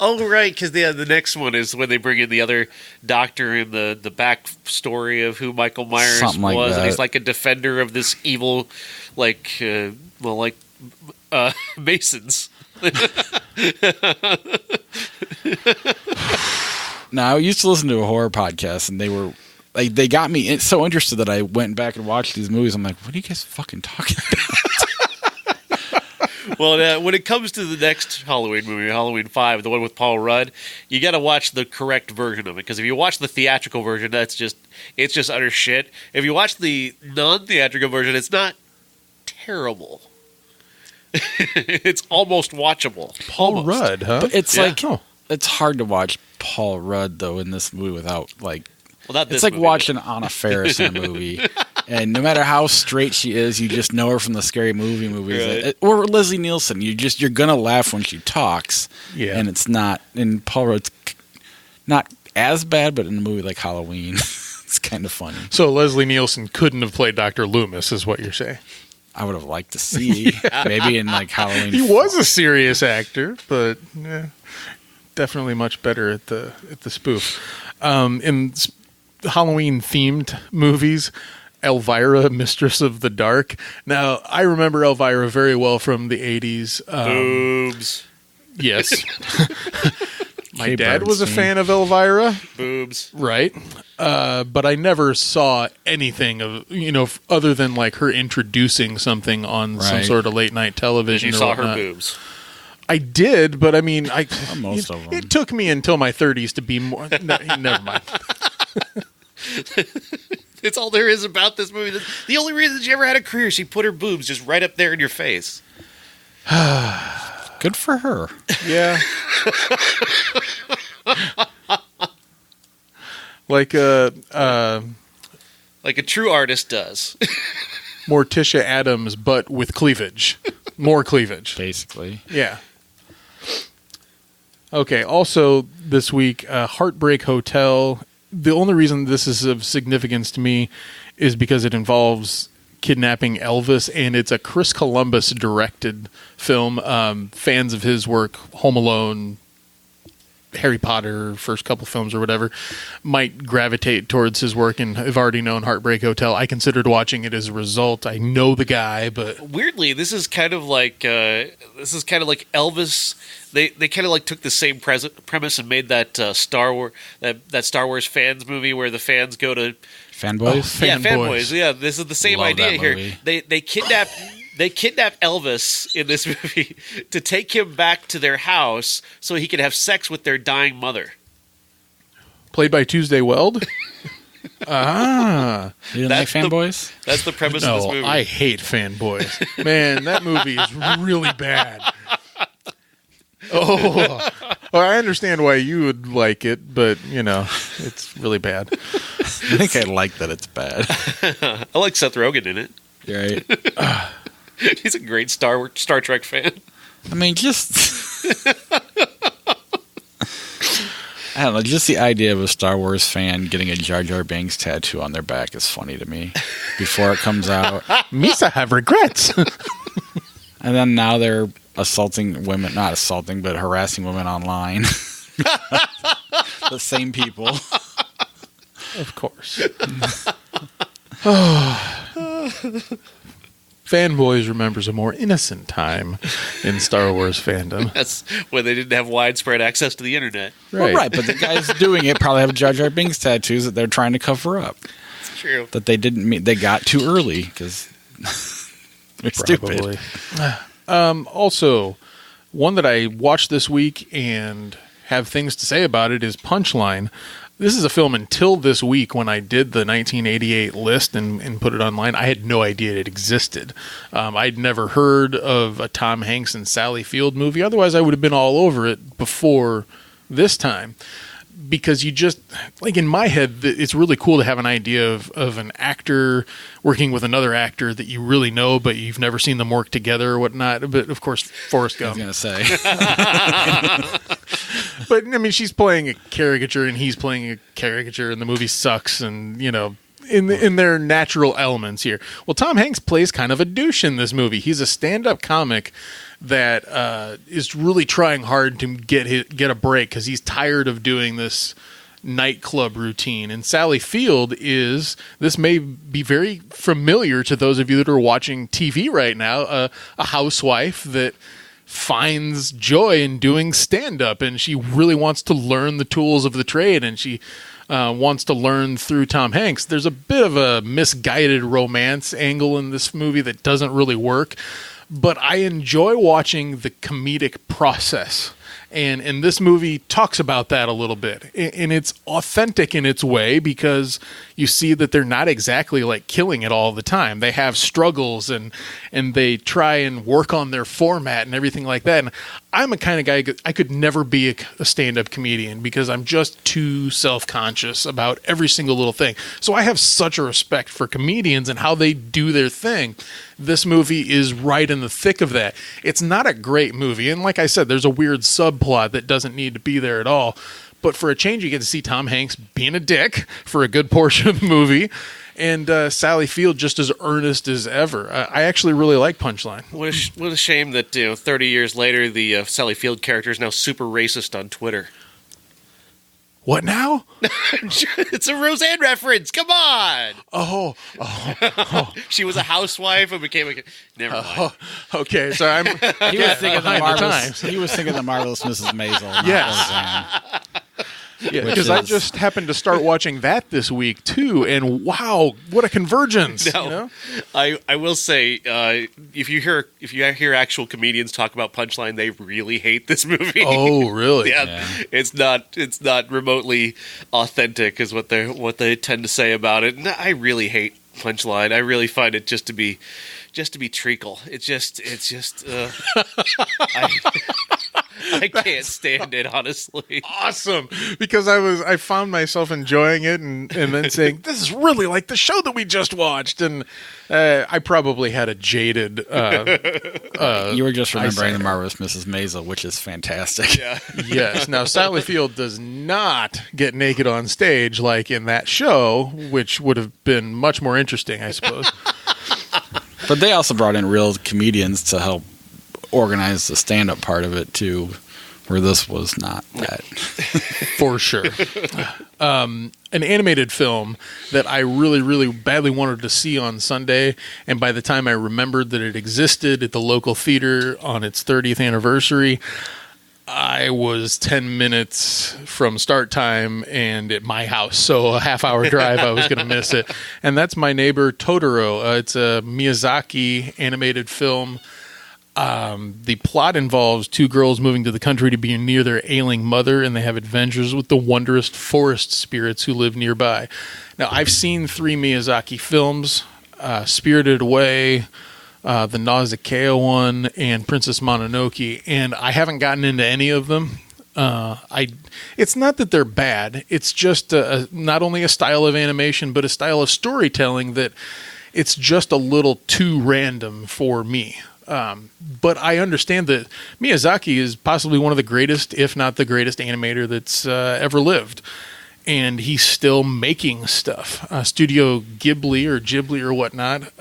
Oh, right, because the next one is when they bring in the other doctor in the back story of who Michael Myers Something like was, that. and he's like a defender of this evil, Masons. Now, I used to listen to a horror podcast, and they got me so interested that I went back and watched these movies. I'm like, what are you guys fucking talking about? Well, when it comes to the next Halloween movie, Halloween 5, the one with Paul Rudd, you got to watch the correct version of it. Because if you watch the theatrical version, it's just utter shit. If you watch the non-theatrical version, it's not terrible. It's almost watchable. Paul Rudd, huh? But it's it's hard to watch Paul Rudd though in this movie without like. Well, not this it's like movie. watching Anna Faris in a movie, and no matter how straight she is, you just know her from the Scary Movie movies, Right. or Leslie Nielsen. You're gonna laugh when she talks, and it's not. And Paul Rudd's not as bad, but in a movie like Halloween, it's kind of funny. So Leslie Nielsen couldn't have played Dr. Loomis, is what you're saying? I would have liked to see maybe in like Halloween. He was a serious actor, but definitely much better at the spoof. In Halloween themed movies, Elvira, Mistress of the Dark. Now, I remember Elvira very well from the 80s. Boobs. Yes. My Hey, dad was a Bernstein. fan of Elvira. Boobs. Right. But I never saw anything of, other than like her introducing something on some Right. sort of late night television. You or saw her whatnot. boobs. I did, but I mean, Most of them. It took me until my 30s to be more. No, never mind. It's all there is about this movie. The only reason she ever had a career, she put her boobs just right up there in your face. Good for her. Yeah. Like a true artist does. Morticia Adams, but with cleavage. More cleavage. Basically. Yeah. Okay, also this week, Heartbreak Hotel. The only reason this is of significance to me is because it involves kidnapping Elvis, and it's a Chris Columbus directed film. Fans of his work, Home Alone, Harry Potter, first couple films or whatever, might gravitate towards his work and have already known Heartbreak Hotel. I considered watching it as a result. I know the guy, but Weirdly, this is kind of like Elvis. They kind of like took the same premise and made that Star Wars that Star Wars fans movie where the fans go to Fanboys? fanboys. Yeah, this is the same Love idea that here. movie. They kidnap Elvis in this movie to take him back to their house so he could have sex with their dying mother. played by Tuesday Weld. You didn't like That's the- Fanboys? That's the premise of this No, movie. I hate Fanboys. Man, that movie is really bad. Oh, well, I understand why you would like it, but it's really bad. I think I like that it's bad. I like Seth Rogen in it. You're right. He's a great Star Trek fan. I mean, just I don't know. Just the idea of a Star Wars fan getting a Jar Jar Binks tattoo on their back is funny to me. Before it comes out, Misa have regrets. and then now they're assaulting women—not assaulting, but harassing women online. The same people. Of course. Fanboys remembers a more innocent time in Star Wars fandom. That's when they didn't have widespread access to the internet. Well, right, but the guys doing it probably have Jar Jar Binks tattoos that they're trying to cover up. It's true. That they didn't meet. They got too early because they're Probably. stupid. Also, one that I watched this week and have things to say about it is Punchline. This is a film until this week when I did the 1988 list and put it online. I had no idea it existed. I'd never heard of a Tom Hanks and Sally Field movie. Otherwise, I would have been all over it before this time. Because you just, like in my head, it's really cool to have an idea of an actor working with another actor that you really know, but you've never seen them work together or whatnot. But of course, Forrest Gump. I was going to say. But I mean, she's playing a caricature and he's playing a caricature, and the movie sucks. And in their natural elements here. Well, Tom Hanks plays kind of a douche in this movie. He's a stand-up comic that is really trying hard to get a break because he's tired of doing this nightclub routine. And Sally Field this may be very familiar to those of you that are watching TV right now, a housewife that finds joy in doing stand-up, and she really wants to learn the tools of the trade, and she wants to learn through Tom Hanks. There's a bit of a misguided romance angle in this movie that doesn't really work, but I enjoy watching the comedic process. And this movie talks about that a little bit. And it's authentic in its way because you see that they're not exactly like killing it all the time. They have struggles and they try and work on their format and everything like that. And I'm a kind of guy, I could never be a stand-up comedian because I'm just too self-conscious about every single little thing. So I have such a respect for comedians and how they do their thing. This movie is right in the thick of that. It's not a great movie. And like I said, there's a weird subplot that doesn't need to be there at all. But for a change, you get to see Tom Hanks being a dick for a good portion of the movie. And Sally Field just as earnest as ever. I actually really like Punchline. What a shame that 30 years later, the Sally Field character is now super racist on Twitter. What now? It's a Roseanne reference. Come on. Oh. She was a housewife and became a... Never mind. Okay, so I'm... He was thinking the Marvelous Mrs. Maisel. Yes. Yeah, because I just happened to start watching that this week too, and wow, what a convergence! No, you know? I will say, if you hear actual comedians talk about Punchline, they really hate this movie. Oh, really? Yeah. It's not remotely authentic, is what they tend to say about it. And I really hate Punchline. I really find it just to be treacle. It's just. I can't stand it, honestly. Awesome, because I found myself enjoying it and then saying, this is really like the show that we just watched, and I probably had a jaded you were just remembering the Marvelous Mrs. Maisel, which is fantastic. Yeah. Yes. Now, Sally Field does not get naked on stage like in that show, which would have been much more interesting, I suppose. But they also brought in real comedians to help organize the stand-up part of it too, where this was not that. For sure. An animated film that I really, really badly wanted to see on Sunday, and by the time I remembered that it existed at the local theater on its 30th anniversary, I was 10 minutes from start time and at my house, so a half-hour drive, I was going to miss it. And that's My Neighbor Totoro. It's a Miyazaki animated film. The plot involves two girls moving to the country to be near their ailing mother, and they have adventures with the wondrous forest spirits who live nearby. Now, I've seen 3 Miyazaki films, Spirited Away, the Nausicaa one, and Princess Mononoke, and I haven't gotten into any of them. It's not that they're bad. It's just not only a style of animation, but a style of storytelling that it's just a little too random for me. But I understand that Miyazaki is possibly one of the greatest, if not the greatest animator that's ever lived. And he's still making stuff. Studio Ghibli or whatnot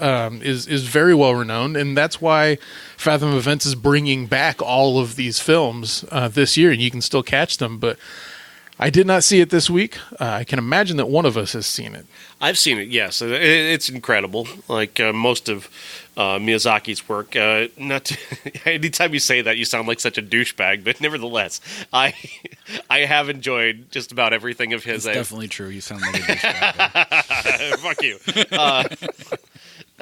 is very well renowned, and that's why Fathom Events is bringing back all of these films this year, and you can still catch them. But I did not see it this week. I can imagine that one of us has seen it. I've seen it, yes. It's incredible. Like most of Miyazaki's work. Anytime you say that, you sound like such a douchebag, but nevertheless, I have enjoyed just about everything of his. It's definitely true. You sound like a douchebag. Fuck you.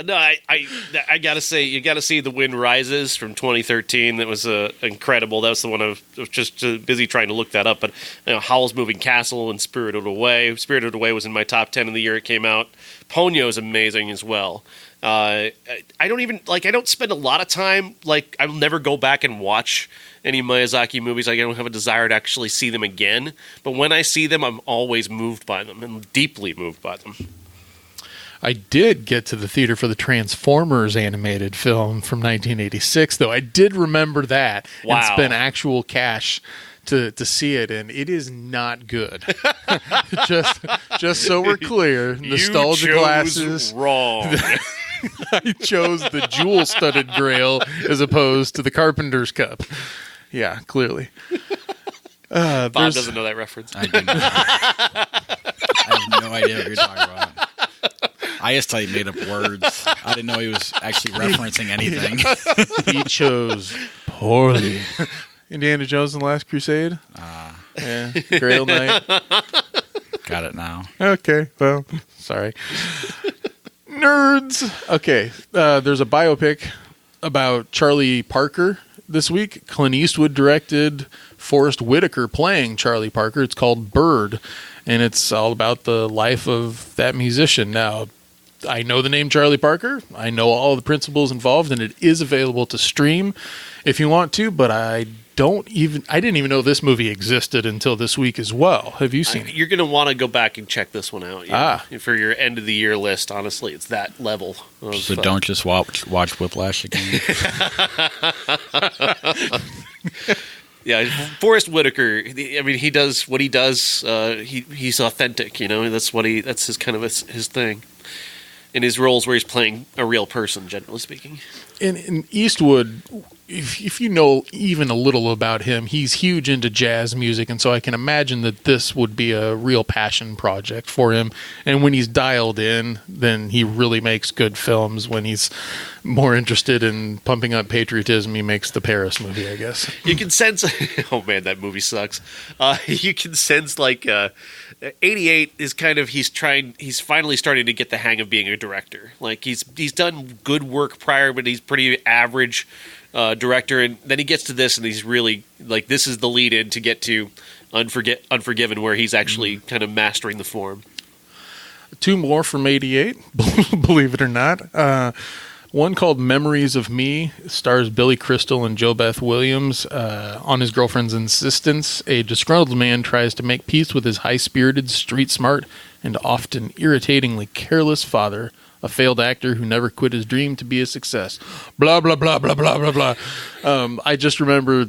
No, I gotta say, you gotta see The Wind Rises from 2013. That was incredible. That was the one I was just busy trying to look that up. But Howl's Moving Castle and Spirited Away. Spirited Away was in my top 10 of the year it came out. Ponyo is amazing as well. I don't spend a lot of time, I'll never go back and watch any Miyazaki movies. I don't have a desire to actually see them again. But when I see them, I'm always moved by them and deeply moved by them. I did get to the theater for the Transformers animated film from 1986, though. I did remember that and spent actual cash to see it, and it is not good. just so we're clear, nostalgia glasses. Wrong. I chose the jewel-studded Grail as opposed to the Carpenter's Cup. Yeah, clearly. Bob doesn't know that reference. I do not. I have no idea what you're talking about. I just thought he made up words. I didn't know he was actually referencing anything. He chose poorly. Indiana Jones and the Last Crusade. Yeah, Grail Knight. Got it now. Okay, well, sorry. Nerds. Okay, there's a biopic about Charlie Parker this week. Clint Eastwood directed, Forrest Whitaker playing Charlie Parker. It's called Bird, and it's all about the life of that musician. Now, I know the name Charlie Parker. I know all the principles involved, and it is available to stream if you want to, but I didn't even know this movie existed until this week as well. Have you seen it? You're going to want to go back and check this one out. For your end of the year list, honestly, it's that level. So don't just watch Whiplash again. Yeah, Forrest Whitaker. I mean, he does what he does. He's authentic. That's his kind of his thing. In his roles where he's playing a real person, generally speaking. In Eastwood, if you know even a little about him, he's huge into jazz music, and so I can imagine that this would be a real passion project for him. And when he's dialed in, then he really makes good films. When he's more interested in pumping up patriotism, he makes the Paris movie, I guess. You can sense... Oh, man, that movie sucks. You can sense, 88 is kind of... He's finally starting to get the hang of being a director. Like, he's done good work prior, but he's pretty average director, and then he gets to this, and he's really this is the lead in to get to Unforgiven, where he's actually kind of mastering the form. Two more from 88, believe it or not. One called Memories of Me stars Billy Crystal and Jo Beth Williams. On his girlfriend's insistence, a disgruntled man tries to make peace with his high-spirited, street-smart, and often irritatingly careless father, a failed actor who never quit his dream to be a success. Blah, blah, blah, blah, blah, blah, blah. I just remember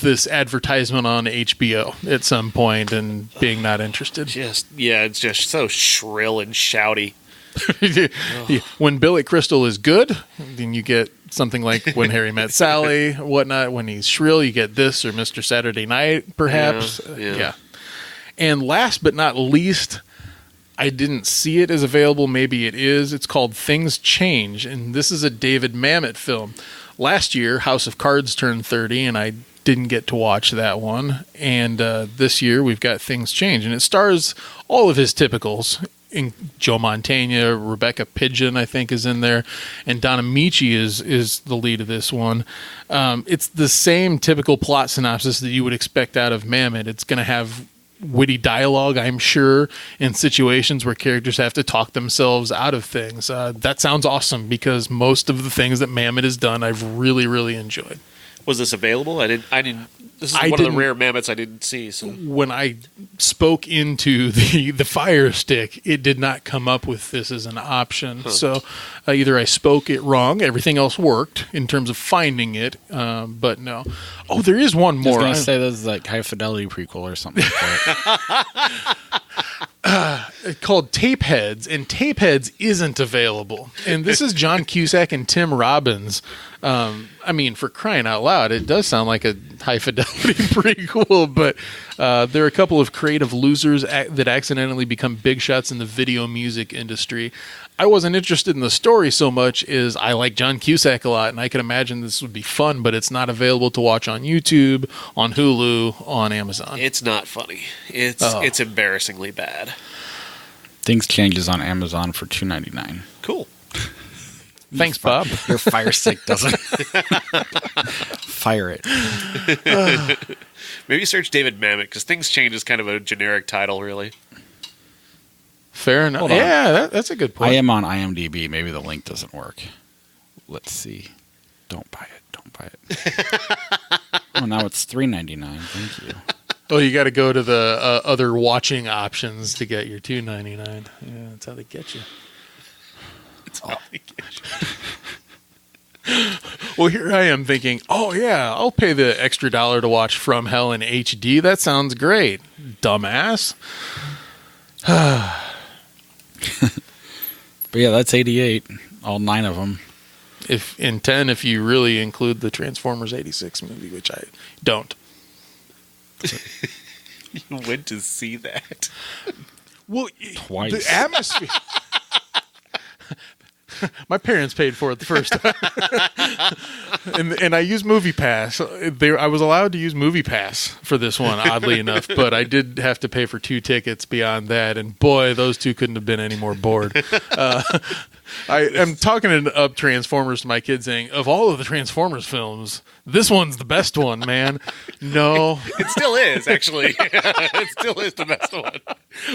this advertisement on HBO at some point and being not interested. It's just so shrill and shouty. When Billy Crystal is good, then you get something like When Harry Met Sally, whatnot. When he's shrill, you get this or Mr. Saturday Night, perhaps. Yeah. And last but not least, I didn't see it as available. Maybe it is. It's called Things Change, and this is a David Mamet film. Last year, House of Cards turned 30, and I didn't get to watch that one. And this year, we've got Things Change, and it stars all of his typicals. Joe Mantegna, Rebecca Pidgeon, I think, is in there, and Donna Michi is the lead of this one. It's the same typical plot synopsis that you would expect out of Mamet. It's going to have witty dialogue, I'm sure, in situations where characters have to talk themselves out of things. That sounds awesome, because most of the things that Mamet has done, I've really, really enjoyed. Was this available? I didn't. This is one of the rare Mammoths I didn't see. So when I spoke into the Fire Stick, it did not come up with this as an option. Huh. So either I spoke it wrong, everything else worked in terms of finding it, but no. Oh, there is one more. I was going to say this is like High Fidelity prequel or something like that. Called Tapeheads, and Tapeheads isn't available. And this is John Cusack and Tim Robbins. I mean, for crying out loud, it does sound like a High Fidelity prequel, but there are a couple of creative losers that accidentally become big shots in the video music industry. I wasn't interested in the story so much as I like John Cusack a lot, and I can imagine this would be fun, but it's not available to watch on YouTube, on Hulu, on Amazon. It's not funny. It's embarrassingly bad. Things Changes on Amazon for $2.99. Cool. Thanks, Bob. Your Fire Stick doesn't. Fire it. Maybe search David Mamet, because Things Change is kind of a generic title, really. Fair enough. Yeah, that's a good point. I am on IMDb. Maybe the link doesn't work. Let's see. Don't buy it. Don't buy it. Oh, now it's $3.99. Thank you. Oh, you got to go to the other watching options to get your $2.99. Yeah, that's how they get you. That's how they get you. Well, here I am thinking, oh yeah, I'll pay the extra $1 to watch From Hell in HD. That sounds great, dumbass. But yeah, that's 88. All 9 of them. If in 10, if you really include the Transformers 86 movie, which I don't. You went to see that? Well, twice. The atmosphere. My parents paid for it the first time. and I used Movie Pass. I was allowed to use Movie Pass for this one, oddly enough, but I did have to pay for 2 tickets beyond that, and boy, those 2 couldn't have been any more bored. I'm talking up Transformers to my kids saying, of all of the Transformers films, this one's the best one, man. No. It still is, actually. It still is the best one.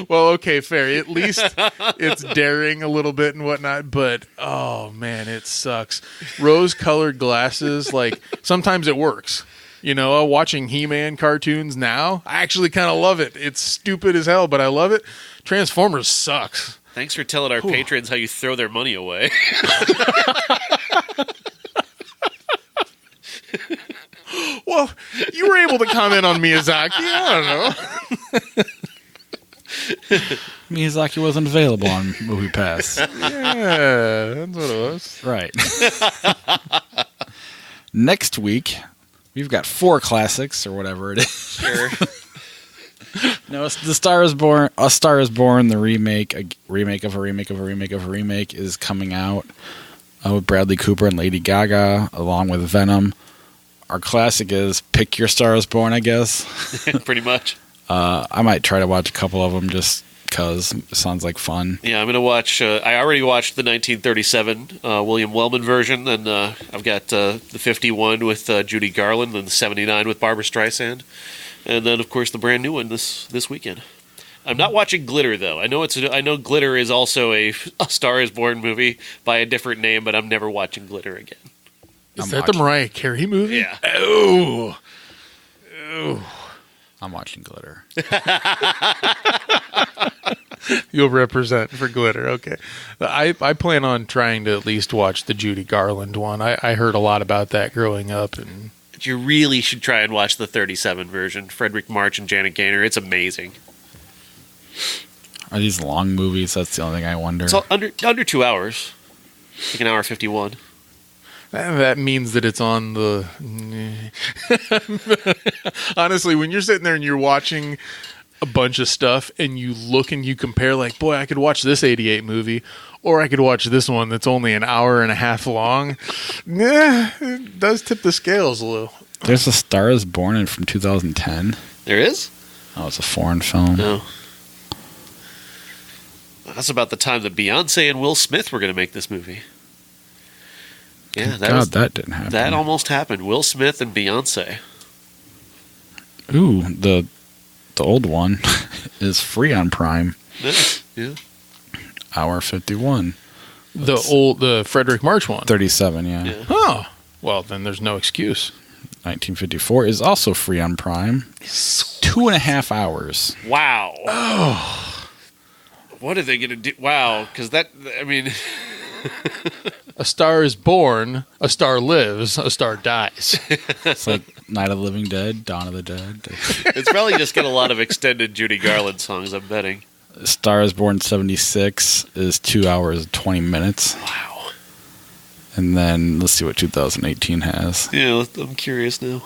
Well, okay, fair. At least it's daring a little bit and whatnot, but oh man, it sucks. Rose-colored glasses, like sometimes it works. You know, watching He-Man cartoons now, I actually kind of love it. It's stupid as hell, but I love it. Transformers sucks. Thanks for telling our patrons how you throw their money away. Well, you were able to comment on Miyazaki. I don't know. Miyazaki wasn't available on Movie Pass. Yeah, that's what it was. Right. Next week, we've got 4 classics or whatever it is. Sure. No, it's The Star is Born. A Star is Born, the remake, a remake of a remake of a remake of a remake, is coming out with Bradley Cooper and Lady Gaga, along with Venom. Our classic is Pick Your Star is Born, I guess. Pretty much. I might try to watch a couple of them just because it sounds like fun. Yeah, I'm going to watch... I already watched the 1937 William Wellman version, and I've got the 51 with Judy Garland and the 79 with Barbra Streisand. And then, of course, the brand new one this weekend. I'm not watching Glitter, though. I know Glitter is also a Star is Born movie by a different name, but I'm never watching Glitter again. Is that the Mariah Carey movie? Yeah. Oh. I'm watching Glitter. You'll represent for Glitter. Okay. I plan on trying to at least watch the Judy Garland one. I heard a lot about that growing up. And You really should try and watch the 37 version. Frederick March and Janet Gaynor. It's amazing. Are these long movies? That's the only thing I wonder. It's all under 2 hours. Like an hour 51. that means that it's on the... Honestly, when you're sitting there and you're watching a bunch of stuff and you look and you compare, like, boy, I could watch this 88 movie, or I could watch this one that's only an hour and a half long. It does tip the scales a little. There's A Star is Born from 2010. There is? Oh, it's a foreign film. No. That's about the time that Beyonce and Will Smith were going to make this movie. Yeah, that didn't happen. That almost happened. Will Smith and Beyonce. Ooh, the old one is free on Prime. Yeah. Hour 51. The Frederick March one. 37, yeah. Oh, well, then there's no excuse. 1954 is also free on Prime. 2.5 hours. Wow. Oh. What are they going to do? Wow, because A star is born, a star lives, a star dies. It's like Night of the Living Dead, Dawn of the Dead. It's probably just got a lot of extended Judy Garland songs, I'm betting. A Star is Born 76 is 2 hours and 20 minutes. Wow. And then let's see what 2018 has. Yeah, I'm curious now.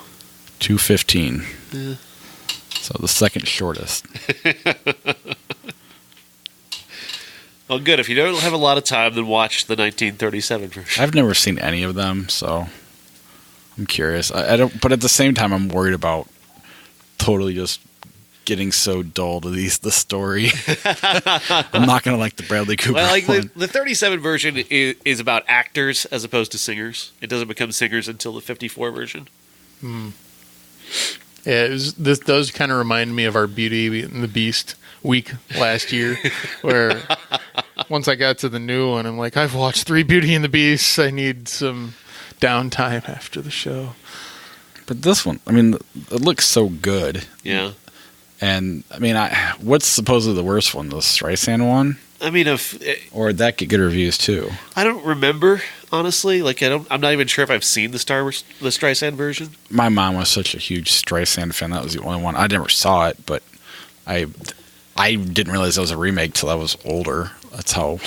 2:15. Yeah. So the second shortest. Well, good. If you don't have a lot of time, then watch the 1937 version. I've never seen any of them, so I'm curious. I don't, but at the same time, I'm worried about totally just getting so dull to the story. I'm not going to like the Bradley Cooper one. The 37 version is about actors as opposed to singers. It doesn't become singers until the 54 version. Yeah, this does kind of remind me of our Beauty and the Beast week last year, where once I got to the new one, I'm like, I've watched 3 Beauty and the Beasts. I need some downtime after the show. But this one, it looks so good. Yeah. And, what's supposedly the worst one? The Streisand one? Or did that get good reviews, too? I don't remember, honestly. I'm not even sure if I've seen the Streisand version. My mom was such a huge Streisand fan. That was the only one. I never saw it, but I didn't realize it was a remake till I was older. That's how...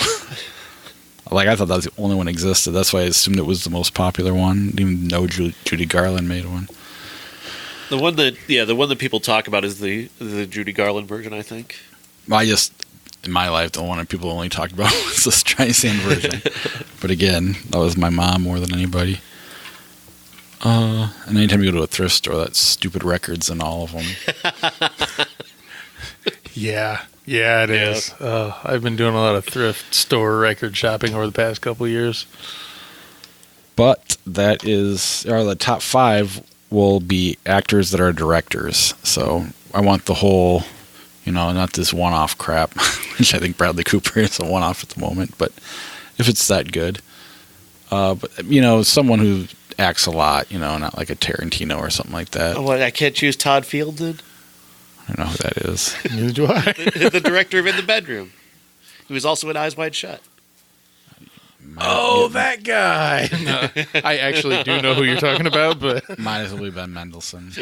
I thought that was the only one that existed. That's why I assumed it was the most popular one. Didn't even know Judy Garland made one. The one that people talk about is the Judy Garland version, I think. In my life, the one that people only talked about was the Streisand version. But again, that was my mom more than anybody. And anytime you go to a thrift store, that's stupid records in all of them. Yeah, it is. I've been doing a lot of thrift store record shopping over the past couple of years. But that is, or the top 5 will be actors that are directors. So I want the whole, not this one-off crap, which I think Bradley Cooper is a one-off at the moment. But if it's that good, but someone who acts a lot, not like a Tarantino or something like that. What, I can't choose Todd Field then? I don't know who that is. Neither do I. The director of In the Bedroom, who was also in Eyes Wide Shut. That guy. No, I actually do know who you're talking about, but might as well be Ben Mendelsohn.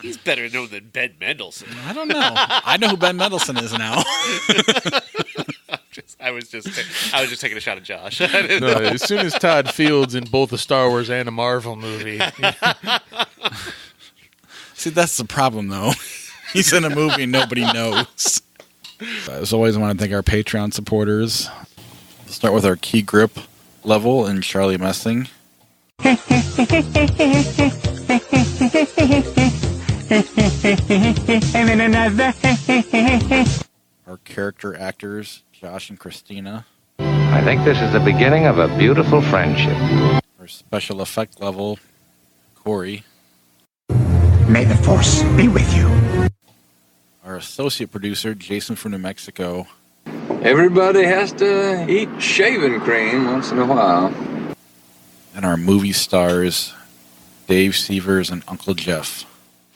He's better known than Ben Mendelsohn. I don't know. I know who Ben Mendelsohn is now. I was just taking a shot at Josh. No, as soon as Todd Field's in both a Star Wars and a Marvel movie. See, that's the problem, though. He's in a movie and nobody knows. As always, I want to thank our Patreon supporters. We'll start with our key grip level and Charlie Messing. Our character actors, Josh and Christina. I think this is the beginning of a beautiful friendship. Our special effect level, Corey. May the Force be with you. Our associate producer, Jason from New Mexico. Everybody has to eat shaving cream once in a while. And our movie stars, Dave Severs and Uncle Jeff.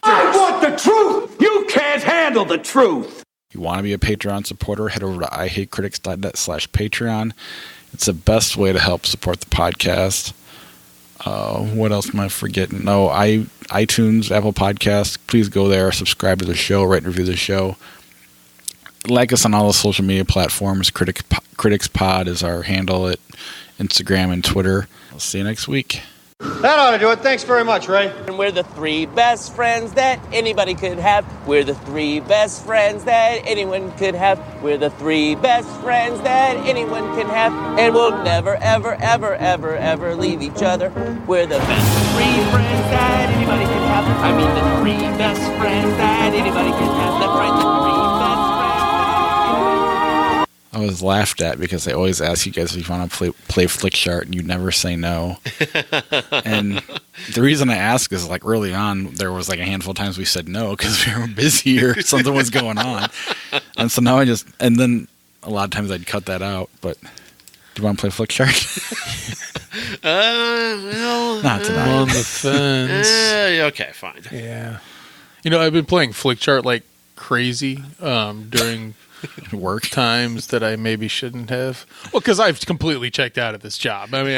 I want the truth! You can't handle the truth! If you want to be a Patreon supporter, head over to ihatecritics.net/Patreon. It's the best way to help support the podcast. What else am I forgetting? No, iTunes, Apple Podcasts. Please go there, subscribe to the show, rate and review the show. Like us on all the social media platforms. Critics Pod is our handle at Instagram and Twitter. I'll see you next week. That ought to do it. Thanks very much, Ray. And we're the 3 best friends that anybody could have. We're the 3 best friends that anyone could have. We're the 3 best friends that anyone can have. And we'll never, ever, ever, ever, ever leave each other. We're the best 3 friends that anybody can have. I mean the 3 best friends that anybody can have. That's right, the 3 best friends. I was laughed at because I always ask you guys if you want to play Flickchart and you never say no. And the reason I ask is like early on there was like a handful of times we said no because we were busy or something was going on. And so now and then a lot of times I'd cut that out. But do you want to play Flickchart? Well, not tonight. On the fence. Okay, fine. Yeah. I've been playing Flickchart like crazy during work times that I maybe shouldn't have. Well, because I've completely checked out of this job. I mean,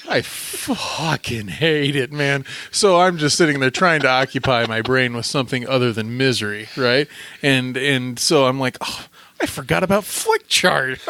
I fucking hate it, man. So I'm just sitting there trying to occupy my brain with something other than misery, right? And so I'm like, oh, I forgot about Flickchart.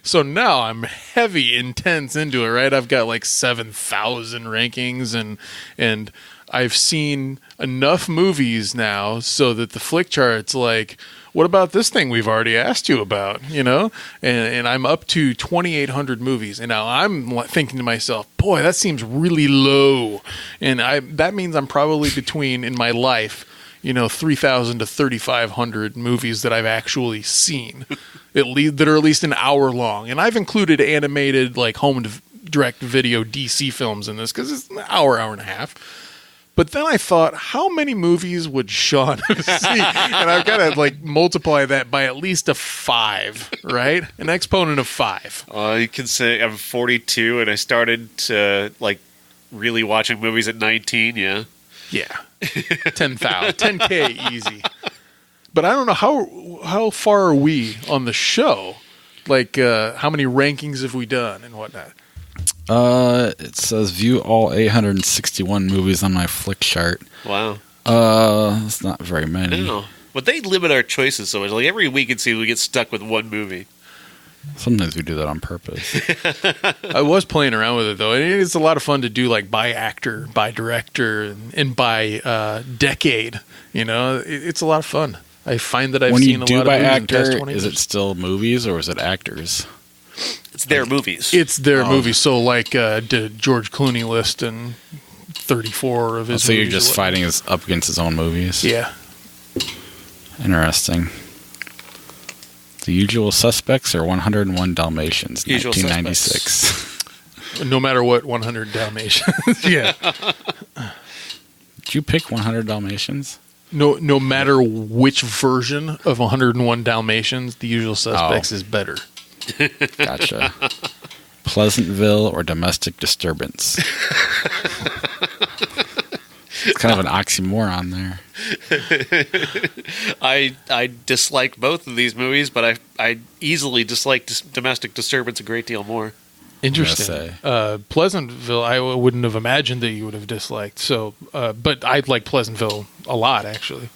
So now I'm heavy, intense into it, right? I've got like 7,000 rankings and I've seen enough movies now so that the Flickchart's like, what about this thing we've already asked you about, And I'm up to 2,800 movies. And now I'm thinking to myself, boy, that seems really low. And that means I'm probably between, in my life, 3,000 to 3,500 movies that I've actually seen that are at least an hour long. And I've included animated, like home direct video DC films in this because it's an hour and a half. But then I thought, how many movies would Sean have seen? And I've got to like multiply that by at least a 5, right? An exponent of 5. You can say I'm 42, and I started really watching movies at 19. Yeah. 10,000, 10K easy. But I don't know how far are we on the show? Like, how many rankings have we done and whatnot? It says view all 861 movies on my Flickchart. Wow. It's not very many. No. But they limit our choices so much. Like every week it seems we get stuck with one movie. Sometimes we do that on purpose. I was playing around with it though, and it's a lot of fun to do like by actor, by director, and by decade. It's a lot of fun. I find that I've when seen you a lot do of by movies in the past actor, 20 is years. it still movies or is it actors? It's their movies. It's their movies. So, like, did George Clooney list in 34 of his So movies. you're just fighting up against his own movies? Yeah. Interesting. The Usual Suspects or 101 Dalmatians, Usual 1996. No matter what, 100 Dalmatians. Yeah. Did you pick 100 Dalmatians? No matter which version of 101 Dalmatians, The Usual Suspects is better. Gotcha. Pleasantville or Domestic Disturbance? It's kind of an oxymoron there. I dislike both of these movies, but I easily dislike Domestic Disturbance a great deal more. Interesting. Pleasantville, I wouldn't have imagined that you would have disliked. So, but I like Pleasantville a lot, actually.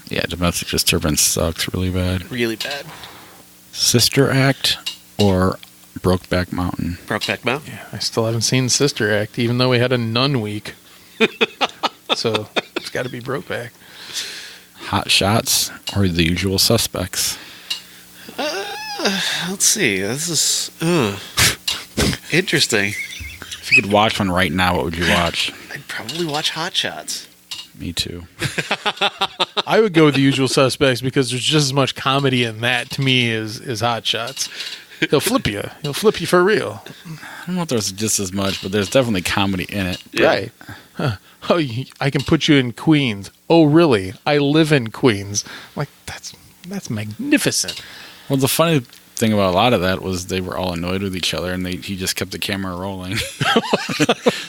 Yeah, Domestic Disturbance sucks really bad. Really bad. Sister Act or Brokeback Mountain? Brokeback Mountain. Yeah, I still haven't seen Sister Act, even though we had a nun week. So it's got to be Brokeback. Hot Shots or The Usual Suspects? Let's see. This is interesting. If you could watch one right now, what would you watch? I'd probably watch Hot Shots. Me too. I would go with The Usual Suspects because there's just as much comedy in that to me as Hot Shots. He'll flip you. He'll flip you for real. I don't know if there's just as much, but there's definitely comedy in it. Yeah. Right. Huh. Oh, I can put you in Queens. Oh, really? I live in Queens. Like, that's magnificent. Well, the funny thing about a lot of that was they were all annoyed with each other, and he just kept the camera rolling.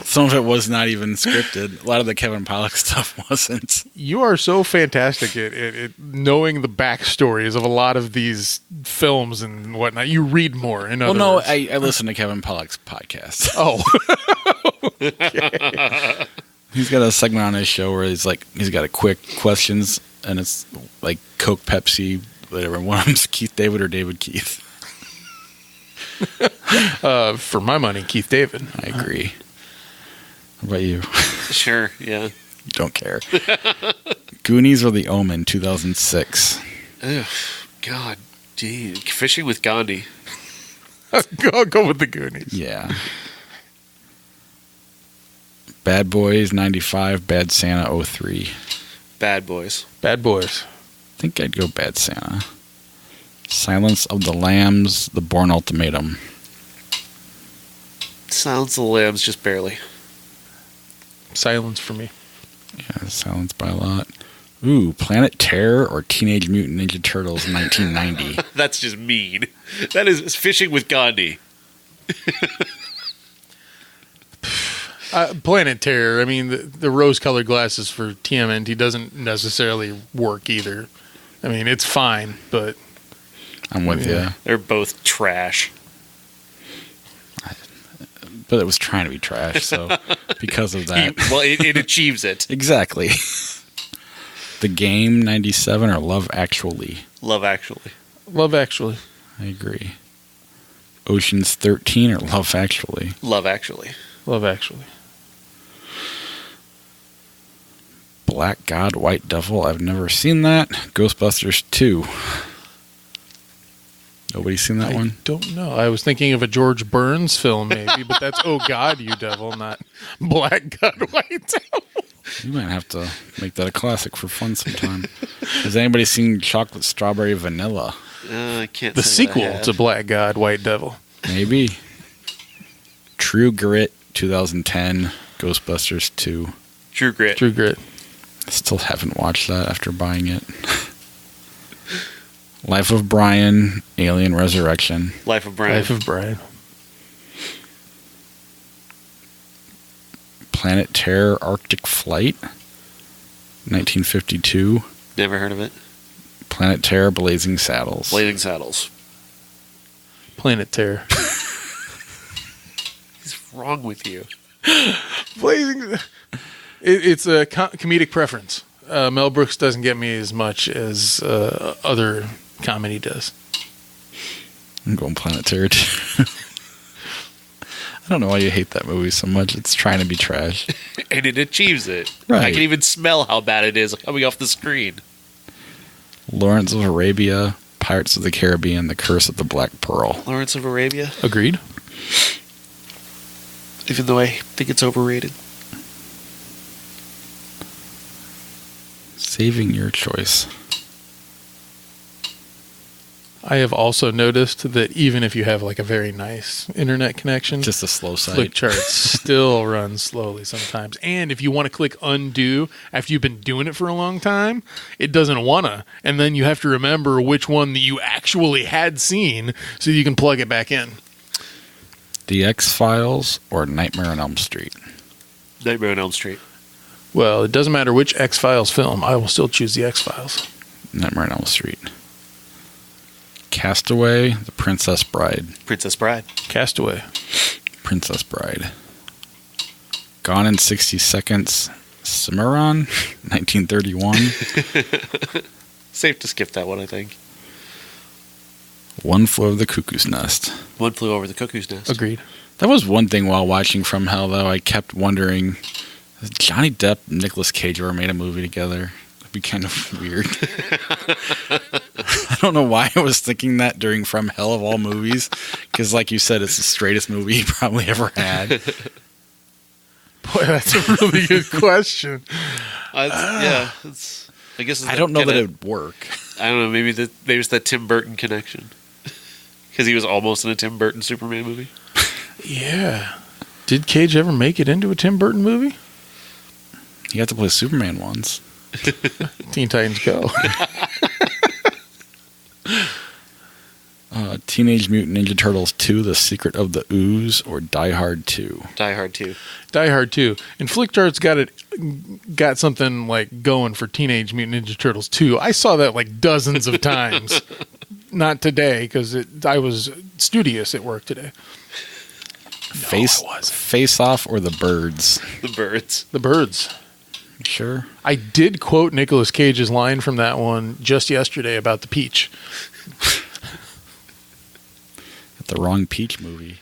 Some of it was not even scripted. A lot of the Kevin Pollak stuff wasn't. You are so fantastic at knowing the backstories of a lot of these films and whatnot. You read more. In other words. I listen to Kevin Pollak's podcast. Oh. Okay. He's got a segment on his show where he's got a quick questions, and it's like Coke, Pepsi, whatever. One of them's Keith David or David Keith. For my money, Keith David. I agree. How about you? Sure, yeah. You don't care. Goonies or The Omen, 2006. Ugh, God, gee. Fishing with Gandhi. I'll go with the Goonies. Yeah. Bad Boys, 95. Bad Santa, 03. Bad Boys. Bad Boys. I think I'd go Bad Santa. Silence of the Lambs, The Bourne Ultimatum. Silence of the Lambs, just barely. Silence for me. Yeah, silence by a lot. Ooh, Planet Terror or Teenage Mutant Ninja Turtles, 1990. That's just mean. That is Fishing with Gandhi. Planet Terror. I mean, the rose-colored glasses for TMNT doesn't necessarily work either. I mean, it's fine, but... I'm with you. They're both trash. But it was trying to be trash, so because of that... Well, it achieves it. Exactly. The Game, 97, or Love Actually? Love Actually. Love Actually. I agree. Ocean's 13 or Love Actually? Love Actually. Love Actually. Black God, White Devil. I've never seen that. Ghostbusters 2. Nobody seen that one? I don't know. I was thinking of a George Burns film, maybe, but that's Oh God, You Devil, not Black God, White Devil. You might have to make that a classic for fun sometime. Has anybody seen Chocolate Strawberry Vanilla? I can't The say that I sequel have. to Black God, White Devil. Maybe. True Grit, 2010. Ghostbusters 2. True Grit. True Grit. I still haven't watched that after buying it. Life of Brian, Alien Resurrection. Life of Brian. Life of Brian. Planet Terror, Arctic Flight, 1952. Never heard of it. Planet Terror, Blazing Saddles. Blazing Saddles. Planet Terror. What's wrong with you? Blazing. It's a comedic preference. Mel Brooks doesn't get me as much as other comedy does. I'm going Planet Terror too. I don't know why you hate that movie so much. It's trying to be trash. And it achieves it. Right. I can even smell how bad it is coming off the screen. Lawrence of Arabia, Pirates of the Caribbean, The Curse of the Black Pearl. Lawrence of Arabia. Agreed. Even though I think it's overrated. Saving your choice. I have also noticed that even if you have like a very nice internet connection, Just a slow site. Flickcharts still runs slowly sometimes. And if you want to click undo after you've been doing it for a long time, it doesn't want to. And then you have to remember which one that you actually had seen so you can plug it back in. The X-Files or Nightmare on Elm Street? Nightmare on Elm Street. Well, it doesn't matter which X-Files film. I will still choose the X-Files. Nightmare on Elm Street. Castaway, The Princess Bride. Princess Bride. Castaway. Princess Bride. Gone in 60 Seconds. Cimarron, 1931. Safe to skip that one, I think. One Flew Over the Cuckoo's Nest. One Flew Over the Cuckoo's Nest. Agreed. That was one thing while watching From Hell, though. I kept wondering, has Johnny Depp and Nicolas Cage ever made a movie together? That'd be kind of weird. I don't know why I was thinking that during From Hell of all movies, because like you said, it's the straightest movie he probably ever had. Boy, that's a really good question. Yeah, I guess I don't know that it would work. I don't know. Maybe it's that Tim Burton connection, because he was almost in a Tim Burton Superman movie. Yeah. Did Cage ever make it into a Tim Burton movie? He got to play Superman once. Teen Titans Go. Teenage Mutant Ninja Turtles 2, The Secret of the Ooze, or Die Hard 2? Die Hard 2. Die Hard 2. And Flickcharts got something like going for Teenage Mutant Ninja Turtles 2. I saw that like dozens of times. Not today, because I was studious at work today. Face Off or The Birds? The Birds. The Birds. Sure. I did quote Nicolas Cage's line from that one just yesterday about the peach. The wrong Peach movie.